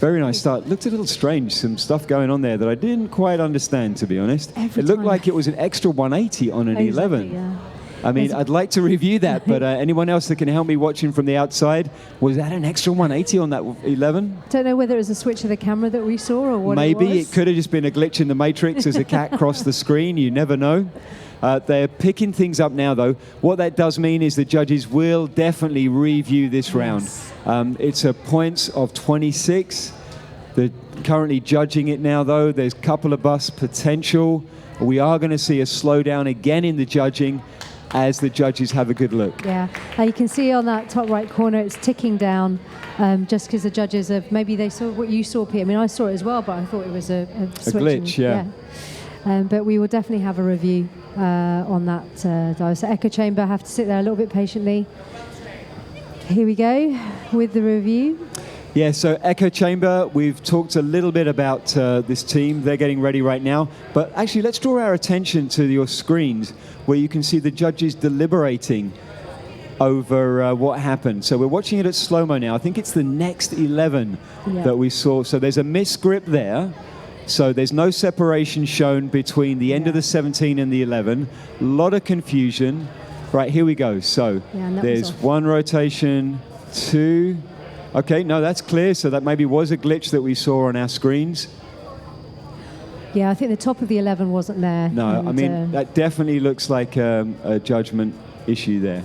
Very nice start. Looked a little strange, some stuff going on there that I didn't quite understand, to be honest. It looked like it was an extra 180 on an 11. Yeah. I mean, I'd like to review that, but anyone else that can help me watching from the outside, was that an extra 180 on that 11? Don't know whether it was a switch of the camera that we saw or what Maybe it was. it could have just been a glitch in the matrix as a cat crossed the screen. You never know. They're picking things up now, though. What that does mean is the judges will definitely review this round. It's a points of 26. They're currently judging it now, though. There's a couple of bus potential. We are going to see a slowdown again in the judging as the judges have a good look. Yeah, you can see on that top right corner it's ticking down just because the judges have, maybe they saw what you saw, Pete. I mean, I saw it as well, but I thought it was a glitch, yeah. But we will definitely have a review on that dive. So echo chamber, have to sit there a little bit patiently. Here we go with the review. Yeah, so Echo Chamber, we've talked a little bit about this team. They're getting ready right now. But actually, let's draw our attention to your screens where you can see the judges deliberating over what happened. So we're watching it at slow-mo now. I think it's the next 11 that we saw. So there's a misgrip there. So there's no separation shown between the end of the 17 and the 11. A lot of confusion. Right, here we go. So there's one rotation, 2... Okay, no, that's clear. So that maybe was a glitch that we saw on our screens. Yeah, I think the top of the 11 wasn't there. No, I mean, that definitely looks like a judgment issue there.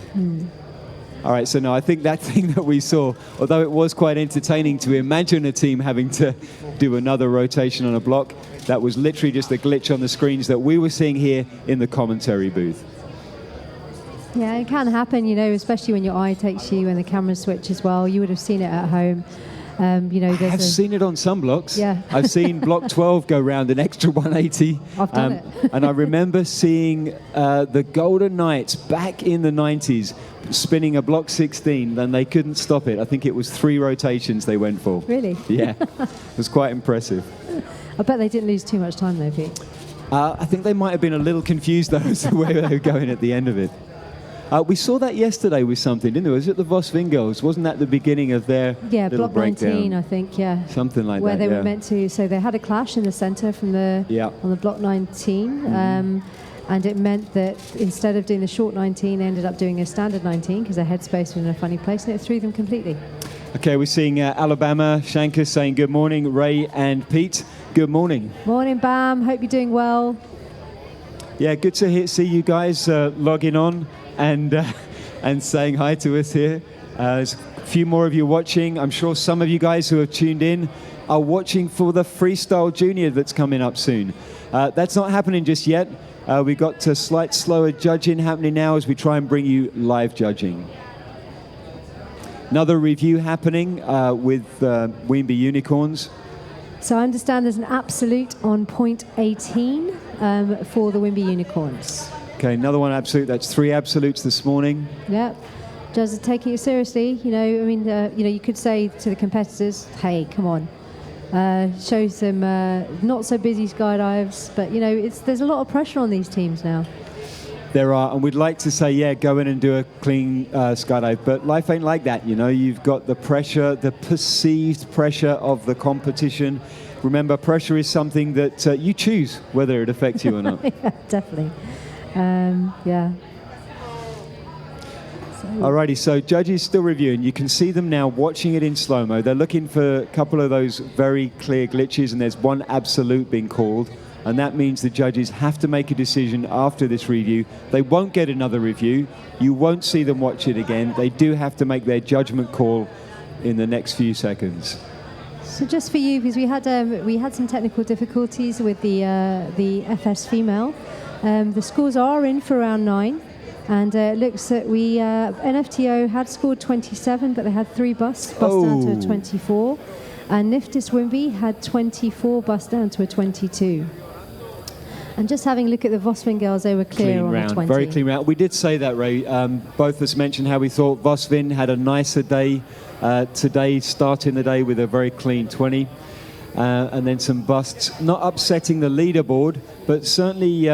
All right, so no, I think that thing that we saw, although it was quite entertaining to imagine a team having to do another rotation on a block, that was literally just a glitch on the screens that we were seeing here in the commentary booth. Yeah, it can happen, you know, especially when your eye takes you and the camera switch as well. You would have seen it at home. You know, I've seen it on some blocks. Yeah. I've seen block 12 go round an extra 180. I've done it. And I remember seeing the Golden Knights back in the 90s spinning a block 16, and they couldn't stop it. I think it was 3 rotations they went for. Really? Yeah. It was quite impressive. I bet they didn't lose too much time though, Pete. I think they might have been a little confused though as to where they were going at the end of it. We saw that yesterday with something, didn't we? Was it the Vos Vingos? Wasn't that the beginning of their little block breakdown? 19, I think, yeah. Something like where that, they were meant to, so they had a clash in the centre from the on the block 19, and it meant that instead of doing the short 19, they ended up doing a standard 19 because their headspace was in a funny place, and it threw them completely. Okay, we're seeing Alabama, Shankar saying good morning, Ray and Pete, good morning. Morning, Bam, hope you're doing well. Yeah, good to see you guys logging on and saying hi to us here. There's a few more of you watching. I'm sure some of you guys who have tuned in are watching for the Freestyle Junior that's coming up soon. That's not happening just yet. We've got a slight slower judging happening now as we try and bring you live judging. Another review happening with Winby Unicorns. So I understand there's an absolute on point 18 for the Winby Unicorns. Okay, another one absolute. That's 3 absolutes this morning. Yeah, judges are taking it seriously. You know, I mean, you know, you could say to the competitors, "Hey, come on, show some not so busy skydives." But you know, there's a lot of pressure on these teams now. There are, and we'd like to say, yeah, go in and do a clean skydive, but life ain't like that. You know, you've got the pressure, the perceived pressure of the competition. Remember, pressure is something that you choose whether it affects you or not. Yeah, definitely. Yeah. Alrighty, so judges still reviewing. You can see them now watching it in slow-mo. They're looking for a couple of those very clear glitches, and there's one absolute being called, and that means the judges have to make a decision after this review. They won't get another review. You won't see them watch it again. They do have to make their judgment call in the next few seconds. So just for you, because we had some technical difficulties with the FS female. The scores are in for round 9, and it looks that NFTO had scored 27, but they had 3 busts, bust down to a 24, and Niftis Wimby had 24, bust down to a 22. And just having a look at the Vosvin girls, they were clear on round, the 20. very clean round. We did say that, Ray. Both of us mentioned how we thought Vosvin had a nicer day today, starting the day with a very clean 20. And then some busts, not upsetting the leaderboard, but certainly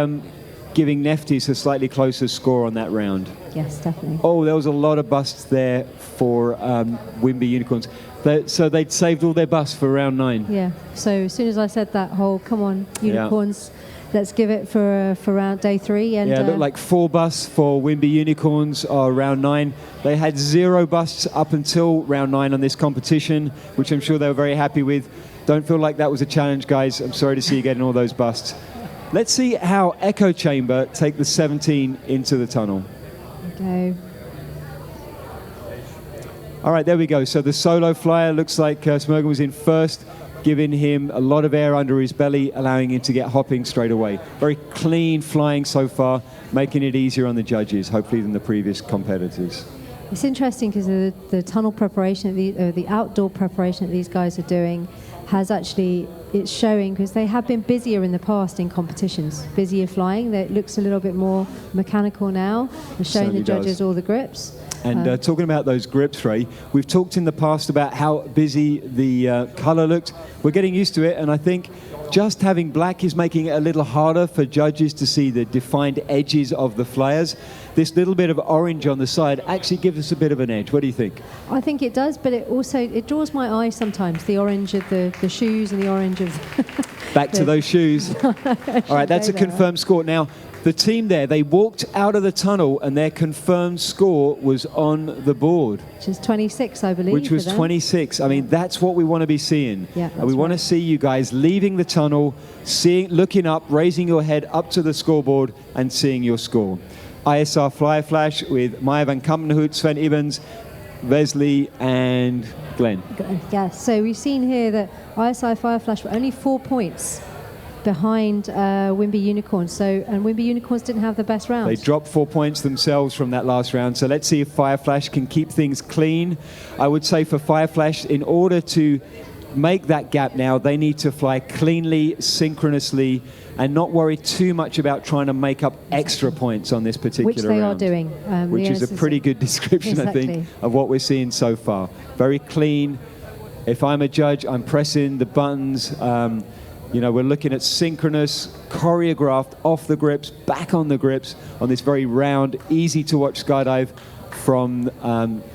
giving Neftis a slightly closer score on that round. Yes, definitely. Oh, there was a lot of busts there for Wimby Unicorns. So they'd saved all their busts for round 9. Yeah, so as soon as I said that whole, come on, Unicorns, let's give it for round day 3. And yeah, it looked like 4 busts for Wimby Unicorns round 9. They had 0 busts up until round 9 on this competition, which I'm sure they were very happy with. Don't feel like that was a challenge, guys. I'm sorry to see you getting all those busts. Let's see how Echo Chamber take the 17 into the tunnel. Okay. All right, there we go. So the solo flyer looks like Smurgen was in first, giving him a lot of air under his belly, allowing him to get hopping straight away. Very clean flying so far, making it easier on the judges, hopefully, than the previous competitors. It's interesting because the tunnel preparation, the outdoor preparation that these guys are doing has actually, it's showing, because they have been busier in the past in competitions, busier flying. It looks a little bit more mechanical now, and showing the judges all the grips. And talking about those grips, Ray, we've talked in the past about how busy the colour looked. We're getting used to it, and I think just having black is making it a little harder for judges to see the defined edges of the flyers. This little bit of orange on the side actually gives us a bit of an edge. What do you think? I think it does, but it draws my eye sometimes, the orange of the shoes and the orange of... Back to those shoes. All right, that's a confirmed score. Now, the team there, they walked out of the tunnel and their confirmed score was on the board. Which is 26, I believe. Which was 26. I mean, that's what we want to be seeing. Yeah, and we want to see you guys leaving the tunnel, looking up, raising your head up to the scoreboard and seeing your score. ISR Flyer Flash with Maya van Kampenhout, Sven Evans, Wesley and Glenn. Yes, so we've seen here that ISI Fireflash were only 4 points behind Wimby Unicorns. And Wimby Unicorns didn't have the best round. They dropped 4 points themselves from that last round. So let's see if Fireflash can keep things clean. I would say for Fireflash, in order to make that gap now, they need to fly cleanly, synchronously, and not worry too much about trying to make up extra points on this particular round. Which they are doing. Which is a pretty good description, exactly. I think, of what we're seeing so far. Very clean. If I'm a judge, I'm pressing the buttons. You know, we're looking at synchronous, choreographed, off the grips, back on the grips, on this very round, easy to watch skydive from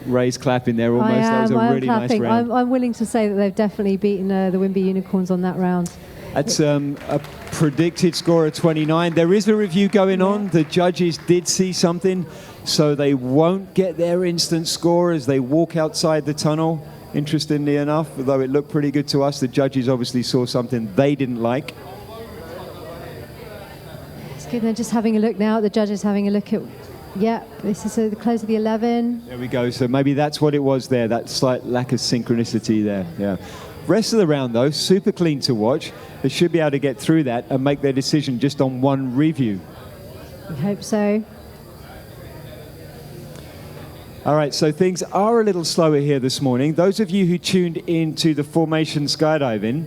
Ray's clapping there almost. That was a really nice round. I'm willing to say that they've definitely beaten the Wimby Unicorns on that round. That's a predicted score of 29. There is a review going on. The judges did see something, so they won't get their instant score as they walk outside the tunnel. Interestingly enough, although it looked pretty good to us, the judges obviously saw something they didn't like. It's good. They're just having a look now. The judges having a look at, yeah, this is the close of the 11. There we go. So maybe that's what it was there, that slight lack of synchronicity there. Yeah. Rest of the round, though, super clean to watch. They should be able to get through that and make their decision just on one review. I hope so. All right, so things are a little slower here this morning. Those of you who tuned into the formation skydiving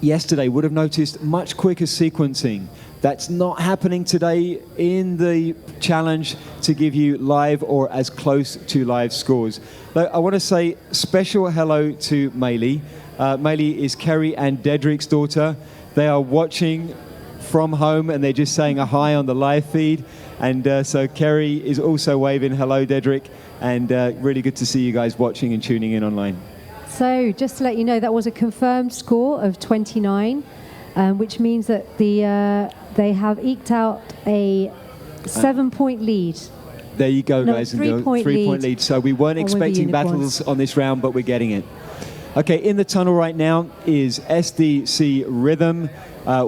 yesterday would have noticed much quicker sequencing. That's not happening today in the challenge to give you live or as close to live scores. But I want to say special hello to Maylee. Maylee is Kerry and Dedric's daughter. They are watching from home and they're just saying a hi on the live feed. And so Kerry is also waving hello, Dedric. And really good to see you guys watching and tuning in online. So just to let you know, that was a confirmed score of 29, which means that they have eked out a 7-point lead. There you go, No, guys. 3-point lead. So we weren't expecting battles on this round, but we're getting it. Okay, in the tunnel right now is SDC Rhythm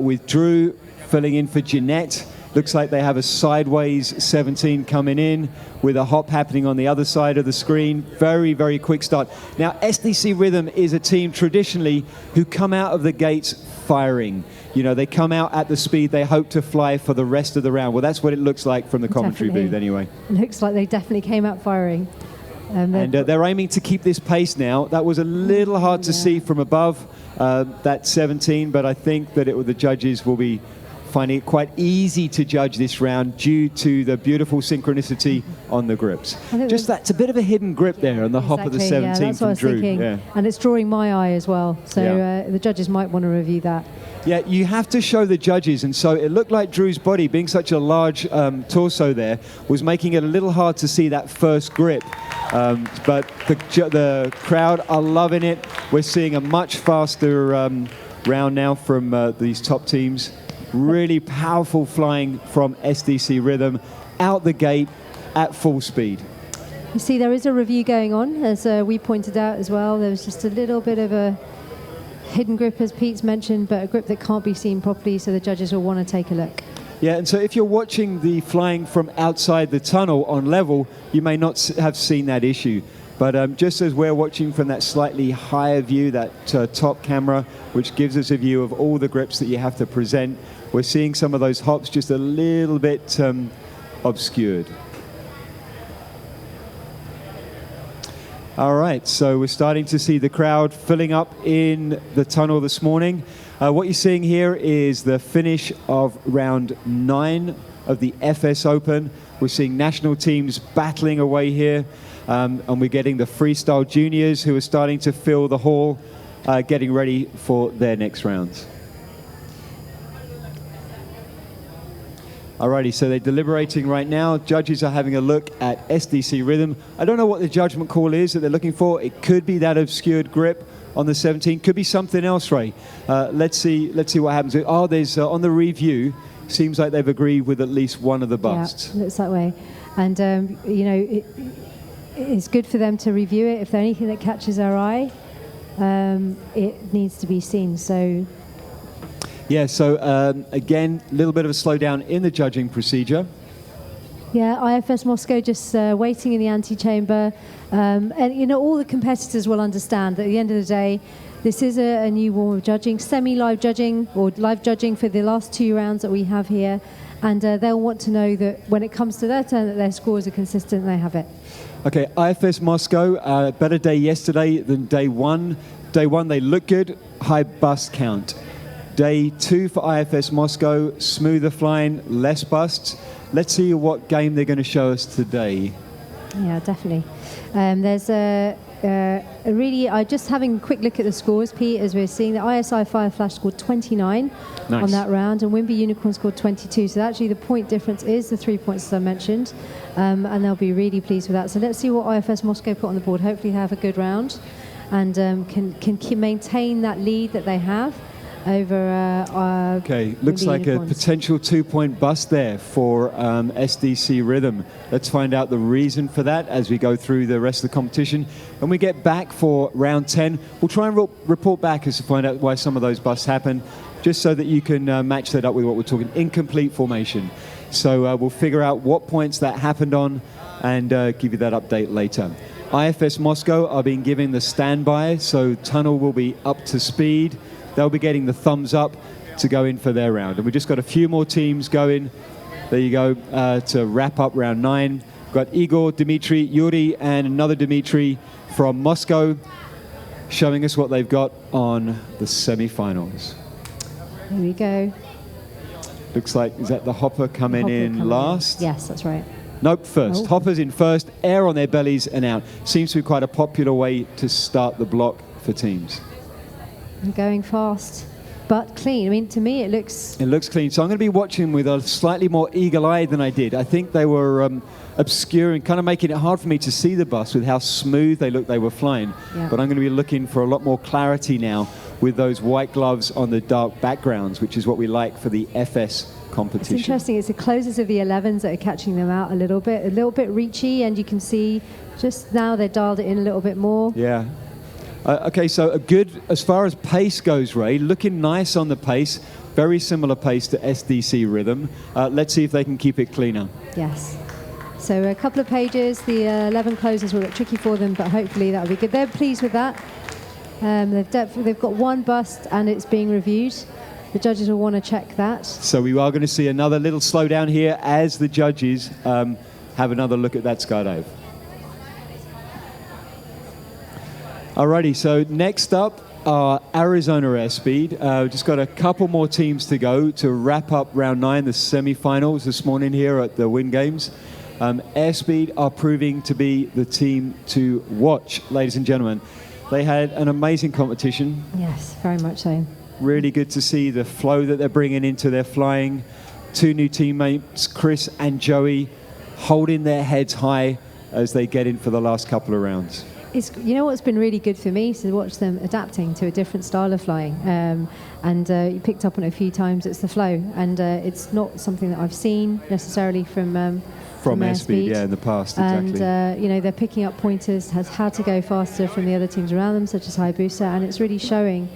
with Drew filling in for Jeanette. Looks like they have a sideways 17 coming in with a hop happening on the other side of the screen. Very, very quick start. Now, SDC Rhythm is a team traditionally who come out of the gates firing. You know, they come out at the speed they hope to fly for the rest of the round. Well, that's what it looks like from the commentary booth anyway. Looks like they definitely came out firing. And they're aiming to keep this pace now. That was a little hard to see from above, that 17, but I think that the judges will be finding it quite easy to judge this round due to the beautiful synchronicity on the grips. Just that's a bit of a hidden grip there on the hop of the 17 yeah, that's what I was from Drew. thinking. Yeah. And it's drawing my eye as well, so the judges might want to review that. Yeah, you have to show the judges, and so it looked like Drew's body, being such a large torso there, was making it a little hard to see that first grip. But the crowd are loving it. We're seeing a much faster round now from these top teams. Really powerful flying from SDC Rhythm out the gate at full speed. You see, there is a review going on, as we pointed out as well. There was just a little bit of a hidden grip, as Pete's mentioned, but a grip that can't be seen properly, so the judges will want to take a look. Yeah, and so if you're watching the flying from outside the tunnel on level, you may not have seen that issue. But just as we're watching from that slightly higher view, that top camera, which gives us a view of all the grips that you have to present, we're seeing some of those hops just a little bit obscured. All right, so we're starting to see the crowd filling up in the tunnel this morning. What you're seeing here is the finish of round 9 of the FS Open. We're seeing national teams battling away here, and we're getting the freestyle juniors who are starting to fill the hall, getting ready for their next rounds. Alrighty, so they're deliberating right now. Judges are having a look at SDC Rhythm. I don't know what the judgment call is that they're looking for. It could be that obscured grip on the 17. Could be something else, Ray. Let's see what happens. Oh, there's on the review. Seems like they've agreed with at least one of the busts. Yeah, looks that way. And you know, it's good for them to review it. If there's anything that catches our eye, it needs to be seen. So. Yeah, so again, a little bit of a slowdown in the judging procedure. Yeah, IFS Moscow just waiting in the antechamber. And, you know, all the competitors will understand that at the end of the day, this is a new form of judging, semi-live judging or live judging for the last 2 rounds that we have here. And they'll want to know that when it comes to their turn, that their scores are consistent and they have it. Okay, IFS Moscow, better day yesterday than day 1. Day 1, they look good, high bust count. Day 2 for IFS Moscow, smoother flying, less busts. Let's see what game they're going to show us today. Yeah, definitely. There's a really, just having a quick look at the scores, Pete, as we're seeing that ISI Fireflash scored 29 on that round, and Wimby Unicorn scored 22. So actually the point difference is the 3 points, as I mentioned, and they'll be really pleased with that. So let's see what IFS Moscow put on the board. Hopefully they have a good round and can maintain that lead that they have over okay, looks like a potential 2-point bust there for SDC Rhythm. Let's find out the reason for that as we go through the rest of the competition. When we get back for round 10, we'll try and report back as to find out why some of those busts happen, just so that you can match that up with what we're talking, incomplete formation. So we'll figure out what points that happened on and give you that update later. IFS Moscow are being given the standby, so tunnel will be up to speed. They'll be getting the thumbs up to go in for their round. And we've just got a few more teams going. There you go, to wrap up round 9. We've got Igor, Dmitry, Yuri, and another Dmitry from Moscow showing us what they've got on the semi-finals. Here we go. Looks like, is that the hopper coming in last? Yes, that's right. Nope, first. Oh. Hoppers in first, air on their bellies and out. Seems to be quite a popular way to start the block for teams. Going fast, but clean. I mean, to me, it looks clean. So I'm going to be watching with a slightly more eagle eye than I did. I think they were obscuring, kind of making it hard for me to see the bus with how smooth they looked they were flying. Yeah. But I'm going to be looking for a lot more clarity now with those white gloves on the dark backgrounds, which is what we like for the FS competition. It's interesting. It's the closes of the 11s that are catching them out a little bit reachy, and you can see just now they're dialed it in a little bit more. Yeah. Okay, so a good, as far as pace goes, Ray, looking nice on the pace. Very similar pace to SDC Rhythm. Let's see if they can keep it cleaner. Yes. So a couple of pages. The 11 closers will look tricky for them, but hopefully that'll be good. They're pleased with that. They've got one bust and it's being reviewed. The judges will want to check that. So we are going to see another little slowdown here as the judges have another look at that skydive. Alrighty, so next up are Arizona Airspeed. Just got a couple more teams to go to wrap up round 9, the semi-finals this morning here at the Win Games. Airspeed are proving to be the team to watch, ladies and gentlemen. They had an amazing competition. Yes, very much so. Really good to see the flow that they're bringing into their flying. 2 new teammates, Chris and Joey, holding their heads high as they get in for the last couple of rounds. You know what's been really good for me is to watch them adapting to a different style of flying. You picked up on it a few times, it's the flow. And it's not something that I've seen necessarily from Airspeed, yeah, in the past, exactly. And, they're picking up pointers, has how to go faster from the other teams around them, such as Hayabusa, and it's really showing.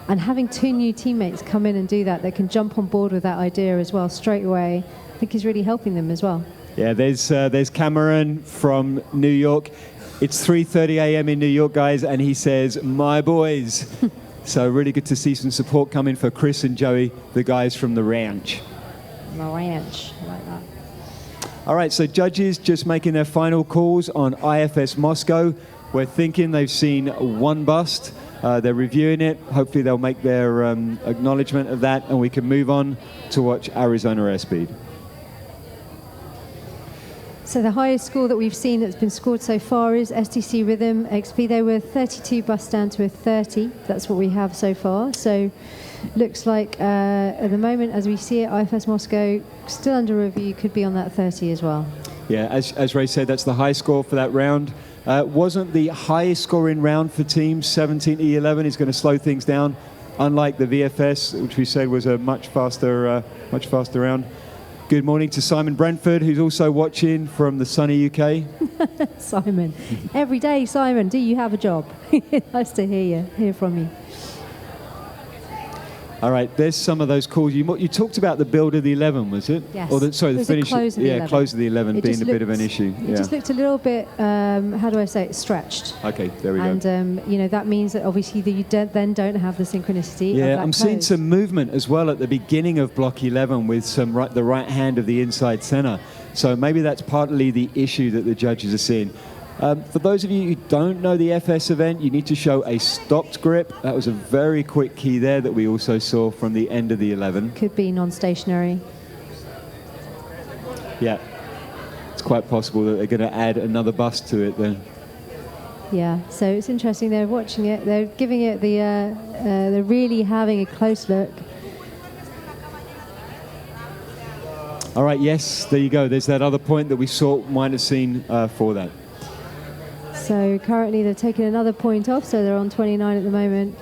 And having 2 new teammates come in and do that, they can jump on board with that idea as well straight away, I think is really helping them as well. Yeah, there's Cameron from New York. It's 3:30 a.m. in New York, guys, and he says, "My boys." So really good to see some support coming for Chris and Joey, the guys from the ranch. The ranch, I like that. All right, so judges just making their final calls on IFS Moscow. We're thinking they've seen 1 bust. They're reviewing it. Hopefully they'll make their acknowledgement of that, and we can move on to watch Arizona Airspeed. So the highest score that we've seen that's been scored so far is STC Rhythm XP. They were 32 busts down to a 30. That's what we have so far. So looks like at the moment, as we see it, IFS Moscow still under review, could be on that 30 as well. Yeah, as Ray said, that's the high score for that round. Wasn't the highest scoring round for teams. 17E11 is going to slow things down, unlike the VFS, which we said was a much faster round. Good morning to Simon Brentford, who's also watching from the sunny UK. Simon, every day, Simon, do you have a job? Nice to hear from you. All right, there's some of those calls. You talked about the build of the 11, was it? Yes. Or the finish. Close of the 11. Close of the 11 being a bit of an issue. It just looked a little bit, how do I say it, stretched. Okay, there we go. And, that means that obviously you then don't have the synchronicity. Yeah, of that I'm seeing close. some movement as well at the beginning of block 11 with the right hand of the inside center. So maybe that's partly the issue that the judges are seeing. For those of you who don't know the FS event, you need to show a stopped grip. That was a very quick key there that we also saw from the end of the 11. Could be non-stationary. Yeah, it's quite possible that they're going to add another bust to it then. Yeah, so it's interesting. They're watching it. They're giving it they're really having a close look. All right, yes, there you go. There's that other point that we might have seen for that. So currently they've taken another point off, so they're on 29 at the moment.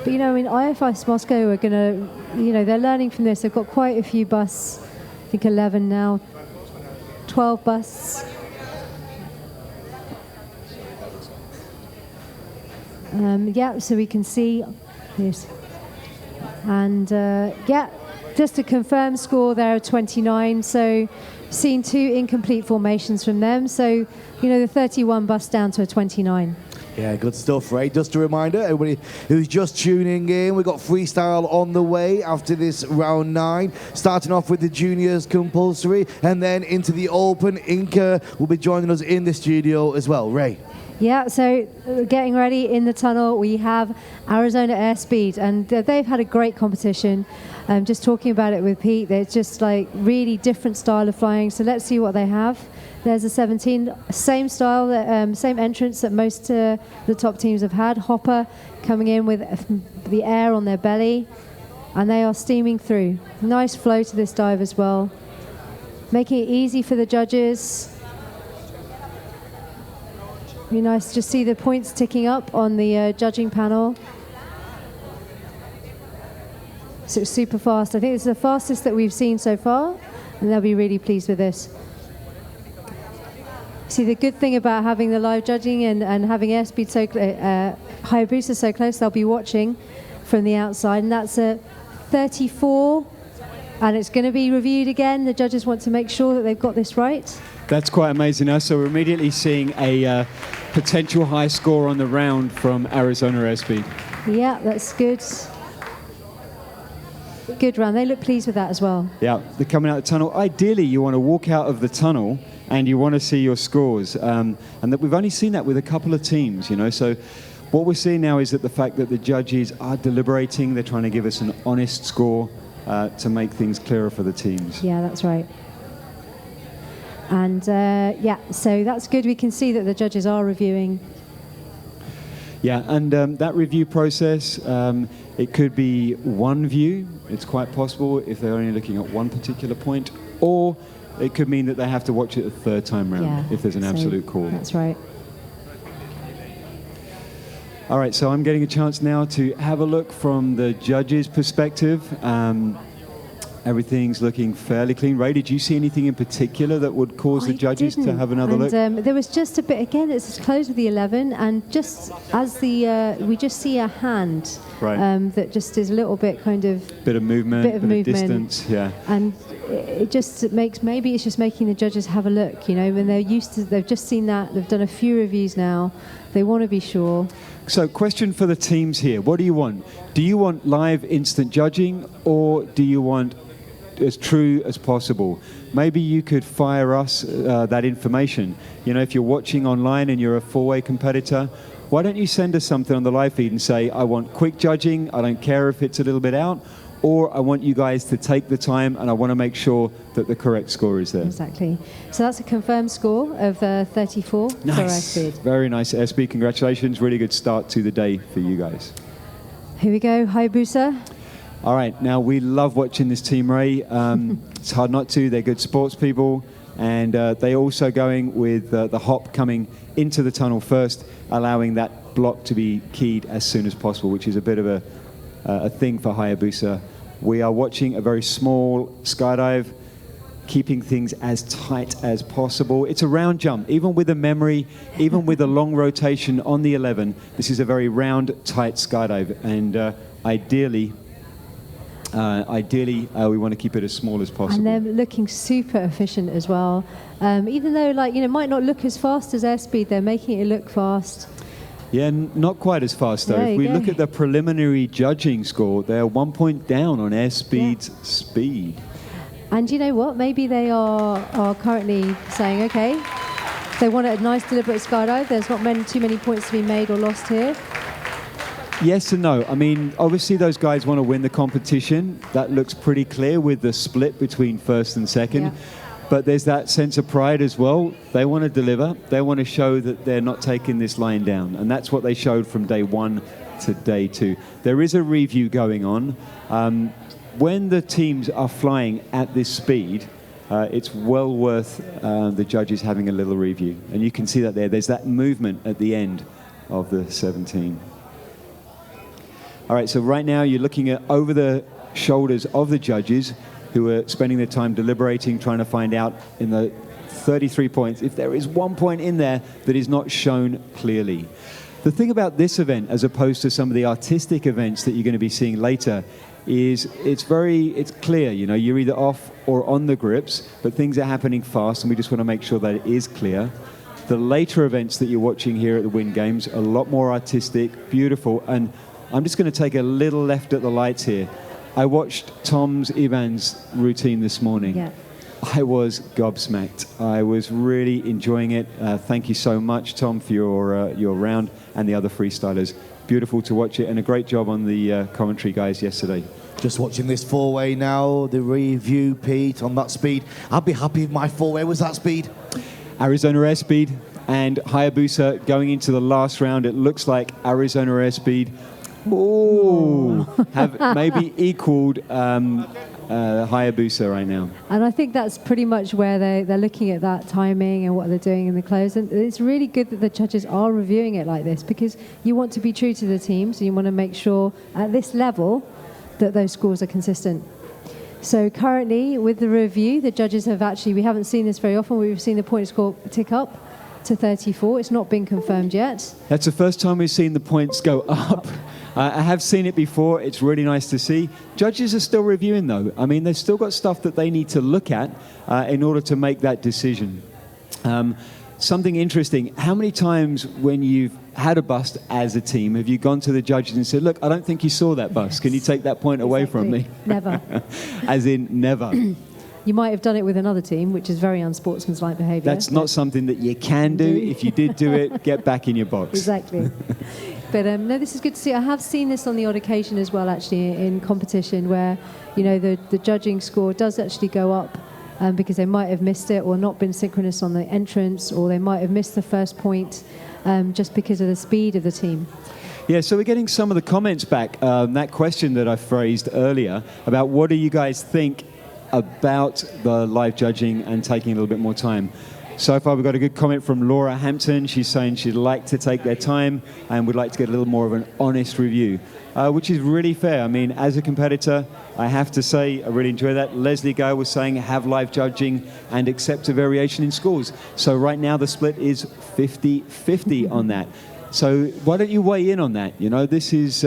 But IFS Moscow are going to, they're learning from this. They've got quite a few busts. I think 11 now, 12 busts. So we can see this. And just a confirmed score there of 29. So seen 2 incomplete formations from them. So, the 31 bust down to a 29. Yeah, good stuff, Ray. Just a reminder, everybody who's just tuning in, we've got freestyle on the way after this round 9, starting off with the juniors compulsory, and then into the open. Inca will be joining us in the studio as well. Ray. Yeah, so getting ready in the tunnel, we have Arizona Airspeed, and they've had a great competition. Just talking about it with Pete, it's just like really different style of flying. So let's see what they have. There's a 17, same style, same entrance that most the top teams have had. Hopper coming in with the air on their belly, and they are steaming through. Nice flow to this dive as well, making it easy for the judges. Be nice to just see the points ticking up on the judging panel. So it's super fast. I think it's the fastest that we've seen so far, and they'll be really pleased with this. See, the good thing about having the live judging and having Airspeed so Hayabusa so close, they'll be watching from the outside, and that's a 34, and it's going to be reviewed again. The judges want to make sure that they've got this right. That's quite amazing now. So we're immediately seeing a potential high score on the round from Arizona Airspeed. Yeah, that's good. Good round. They look pleased with that as well. Yeah, they're coming out of the tunnel. Ideally, you want to walk out of the tunnel and you want to see your scores. And that we've only seen that with a couple of teams, you know. So what we're seeing now is that the fact that the judges are deliberating, they're trying to give us an honest score to make things clearer for the teams. Yeah, that's right. And yeah, so that's good. We can see that the judges are reviewing. Yeah, and that review process, it could be one view. It's quite possible if they're only looking at one particular point, or it could mean that they have to watch it a third time round if there's an absolute call. That's right. All right, so I'm getting a chance now to have a look from the judges' perspective. Everything's looking fairly clean. Ray, did you see anything in particular that would cause the judges to have another look? There was just a bit, again, it's close with the 11, and just as the, we just see a hand that just is a little bit kind of... Bit of movement, bit of distance, yeah. And it just makes, maybe it's just making the judges have a look, you know, when they're used to, they've just seen that, they've done a few reviews now, they want to be sure. So question for the teams here, what do you want? Do you want live instant judging, or do you want as true as possible? Maybe you could fire us that information. You know, if you're watching online and you're a four-way competitor, why don't you send us something on the live feed and say, I want quick judging, I don't care if it's a little bit out, or I want you guys to take the time and I want to make sure that the correct score is there. Exactly. So that's a confirmed score of 34 for Airspeed. Very nice, Airspeed. Congratulations. Really good start to the day for you guys. Here we go, Hayabusa. All right, now we love watching this team, Ray. It's hard not to. They're good sports people, and they're also going with the hop coming into the tunnel first, allowing that block to be keyed as soon as possible, which is a bit of a thing for Hayabusa. We are watching a very small skydive, keeping things as tight as possible. It's a round jump, even with the memory, even with the long rotation on the 11. This is a very round, tight skydive, and ideally, we want to keep it as small as possible. And they're looking super efficient as well. Even though, like, you know, it might not look as fast as Airspeed, they're making it look fast. Yeah, not quite as fast though. If we look at the preliminary judging score, they're 1 point down on Airspeed's speed. And you know what? Maybe they are currently saying, okay, they want a nice deliberate skydive. There's not too many points to be made or lost here. Yes and no. I mean, obviously those guys want to win the competition. That looks pretty clear with the split between first and second. Yeah. But there's that sense of pride as well. They want to deliver. They want to show that they're not taking this line down. And that's what they showed from day 1 to day 2. There is a review going on. When the teams are flying at this speed, it's well worth the judges having a little review. And you can see that there. There's that movement at the end of the 17. All right, so right now you're looking at over the shoulders of the judges who are spending their time deliberating, trying to find out in the 33 points if there is 1 point in there that is not shown clearly. The thing about this event, as opposed to some of the artistic events that you're going to be seeing later, is it's clear, you know, you're either off or on the grips, but things are happening fast, and we just want to make sure that it is clear. The later events that you're watching here at the Wind Games are a lot more artistic, beautiful, and I'm just going to take a little left at the lights here. I watched Tom's Ivan's routine this morning. Yeah. I was gobsmacked. I was really enjoying it. Thank you so much, Tom, for your round, and the other freestylers. Beautiful to watch it, and a great job on the commentary guys yesterday. Just watching this four-way now, the review, Pete, on that speed. I'd be happy if my four-way was that speed. Arizona Airspeed and Hayabusa going into the last round. It looks like Arizona Airspeed have maybe equaled Hayabusa right now. And I think that's pretty much where they're looking at that timing and what they're doing in the close. And it's really good that the judges are reviewing it like this, because you want to be true to the team, so you want to make sure at this level that those scores are consistent. So currently with the review, the judges have actually, we haven't seen this very often, we've seen the point score tick up. to 34. It's not been confirmed yet. That's the first time we've seen the points go up. I have seen it before. It's really nice to see. Judges are still reviewing, though. I mean, they've still got stuff that they need to look at in order to make that decision. Something interesting, how many times when you've had a bust as a team have you gone to the judges and said, look, I don't think you saw that bust. Can you take that point away from me? Never. As in, never. You might have done it with another team, which is very unsportsmanlike behaviour. That's not something that you can do. If you did do it, get back in your box. Exactly. But no, this is good to see. I have seen this on the odd occasion as well, actually, in competition where, you know, the judging score does actually go up because they might have missed it or not been synchronous on the entrance, or they might have missed the first point just because of the speed of the team. Yeah, so we're getting some of the comments back. That question that I phrased earlier about what do you guys think about the live judging and taking a little bit more time. So far, we've got a good comment from Laura Hampton. She's saying she'd like to take their time and would like to get a little more of an honest review, which is really fair. I mean, as a competitor, I have to say I really enjoy that. Leslie Gale was saying have live judging and accept a variation in scores. So right now, the split is 50-50 on that. So why don't you weigh in on that? You know, this is,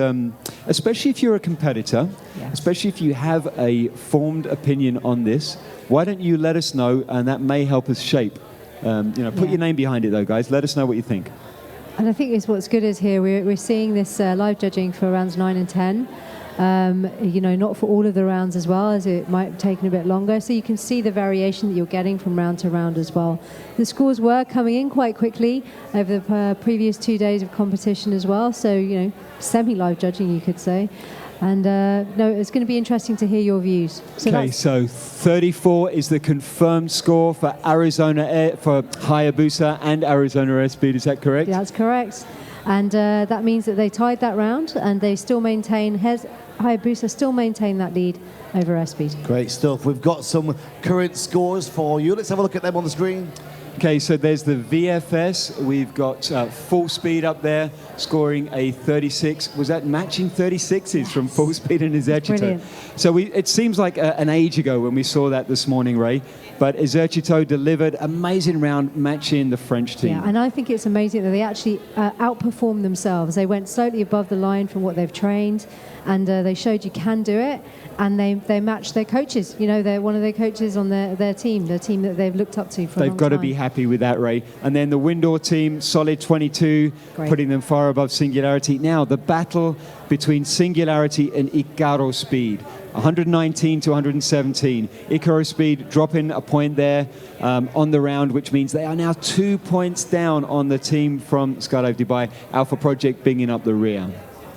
especially if you're a competitor, especially if you have a formed opinion on this, why don't you let us know, and that may help us shape. Put your name behind it, though, guys. Let us know what you think. And I think what's good is here we're seeing this live judging for rounds 9 and 10. Not for all of the rounds as well, as it might have taken a bit longer. So you can see the variation that you're getting from round to round as well. The scores were coming in quite quickly over the previous 2 days of competition as well. So, semi-live judging, you could say. And it's going to be interesting to hear your views. So 34 is the confirmed score for for Hayabusa and Arizona Airspeed. Is that correct? Yeah, that's correct. And that means that they tied that round, and they still maintain, Hayabusa still maintain that lead over Airspeed. Great stuff. We've got some current scores for you. Let's have a look at them on the screen. Okay, so there's the VFS. We've got Full Speed up there, scoring a 36. Was that matching 36s from Full Speed and Esercito? So it seems like an age ago when we saw that this morning, Ray. But Esercito delivered amazing round matching the French team. Yeah, and I think it's amazing that they actually outperformed themselves. They went slightly above the line from what they've trained, and they showed you can do it. And they matched their coaches. They're one of their coaches on their team, the team that they've looked up to for a long time. They've got to be happy with that, Ray. And then the Windoor team, solid 22, putting them far above Singularity. Now, the battle between Singularity and Icaro Speed, 119 to 117. Icaro Speed dropping a point there on the round, which means they are now 2 points down on the team from Skydive Dubai. Alpha Project bringing up the rear.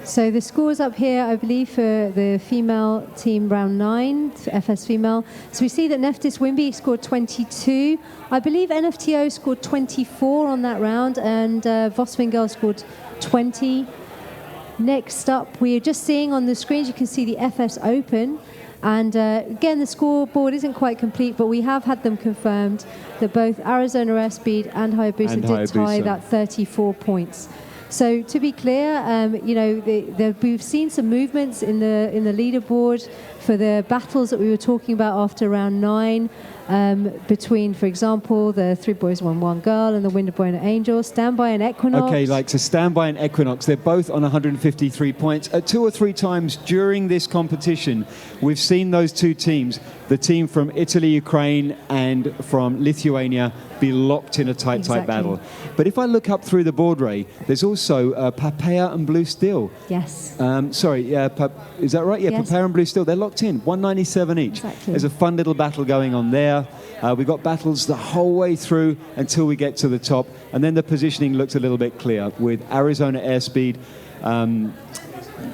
So the scores up here, I believe, for the female team round 9, FS female. So we see that Neftis Wimby scored 22. I believe NFTO scored 24 on that round, and Vosvingel scored 20. Next up, we're just seeing on the screens, you can see the FS Open. And again, the scoreboard isn't quite complete, but we have had them confirmed that both Arizona Airspeed and Hayabusa did tie that 34 points. So to be clear, we've seen some movements in the leaderboard for the battles that we were talking about after round 9 between, for example, the 3 Boys 1 Girl and the Windoor and Angel, Standby and Equinox. Okay, so Standby and Equinox, they're both on 153 points. 2 or 3 times during this competition, we've seen those two teams, the team from Italy, Ukraine, and from Lithuania, be locked in a tight battle. But if I look up through the board, Ray, there's also Papaya and Blue Steel. Yes. Is that right? Yeah, yes. Papaya and Blue Steel, they're locked in, 197 each. Exactly. There's a fun little battle going on there. We've got battles the whole way through until we get to the top. And then the positioning looks a little bit clear with Arizona Airspeed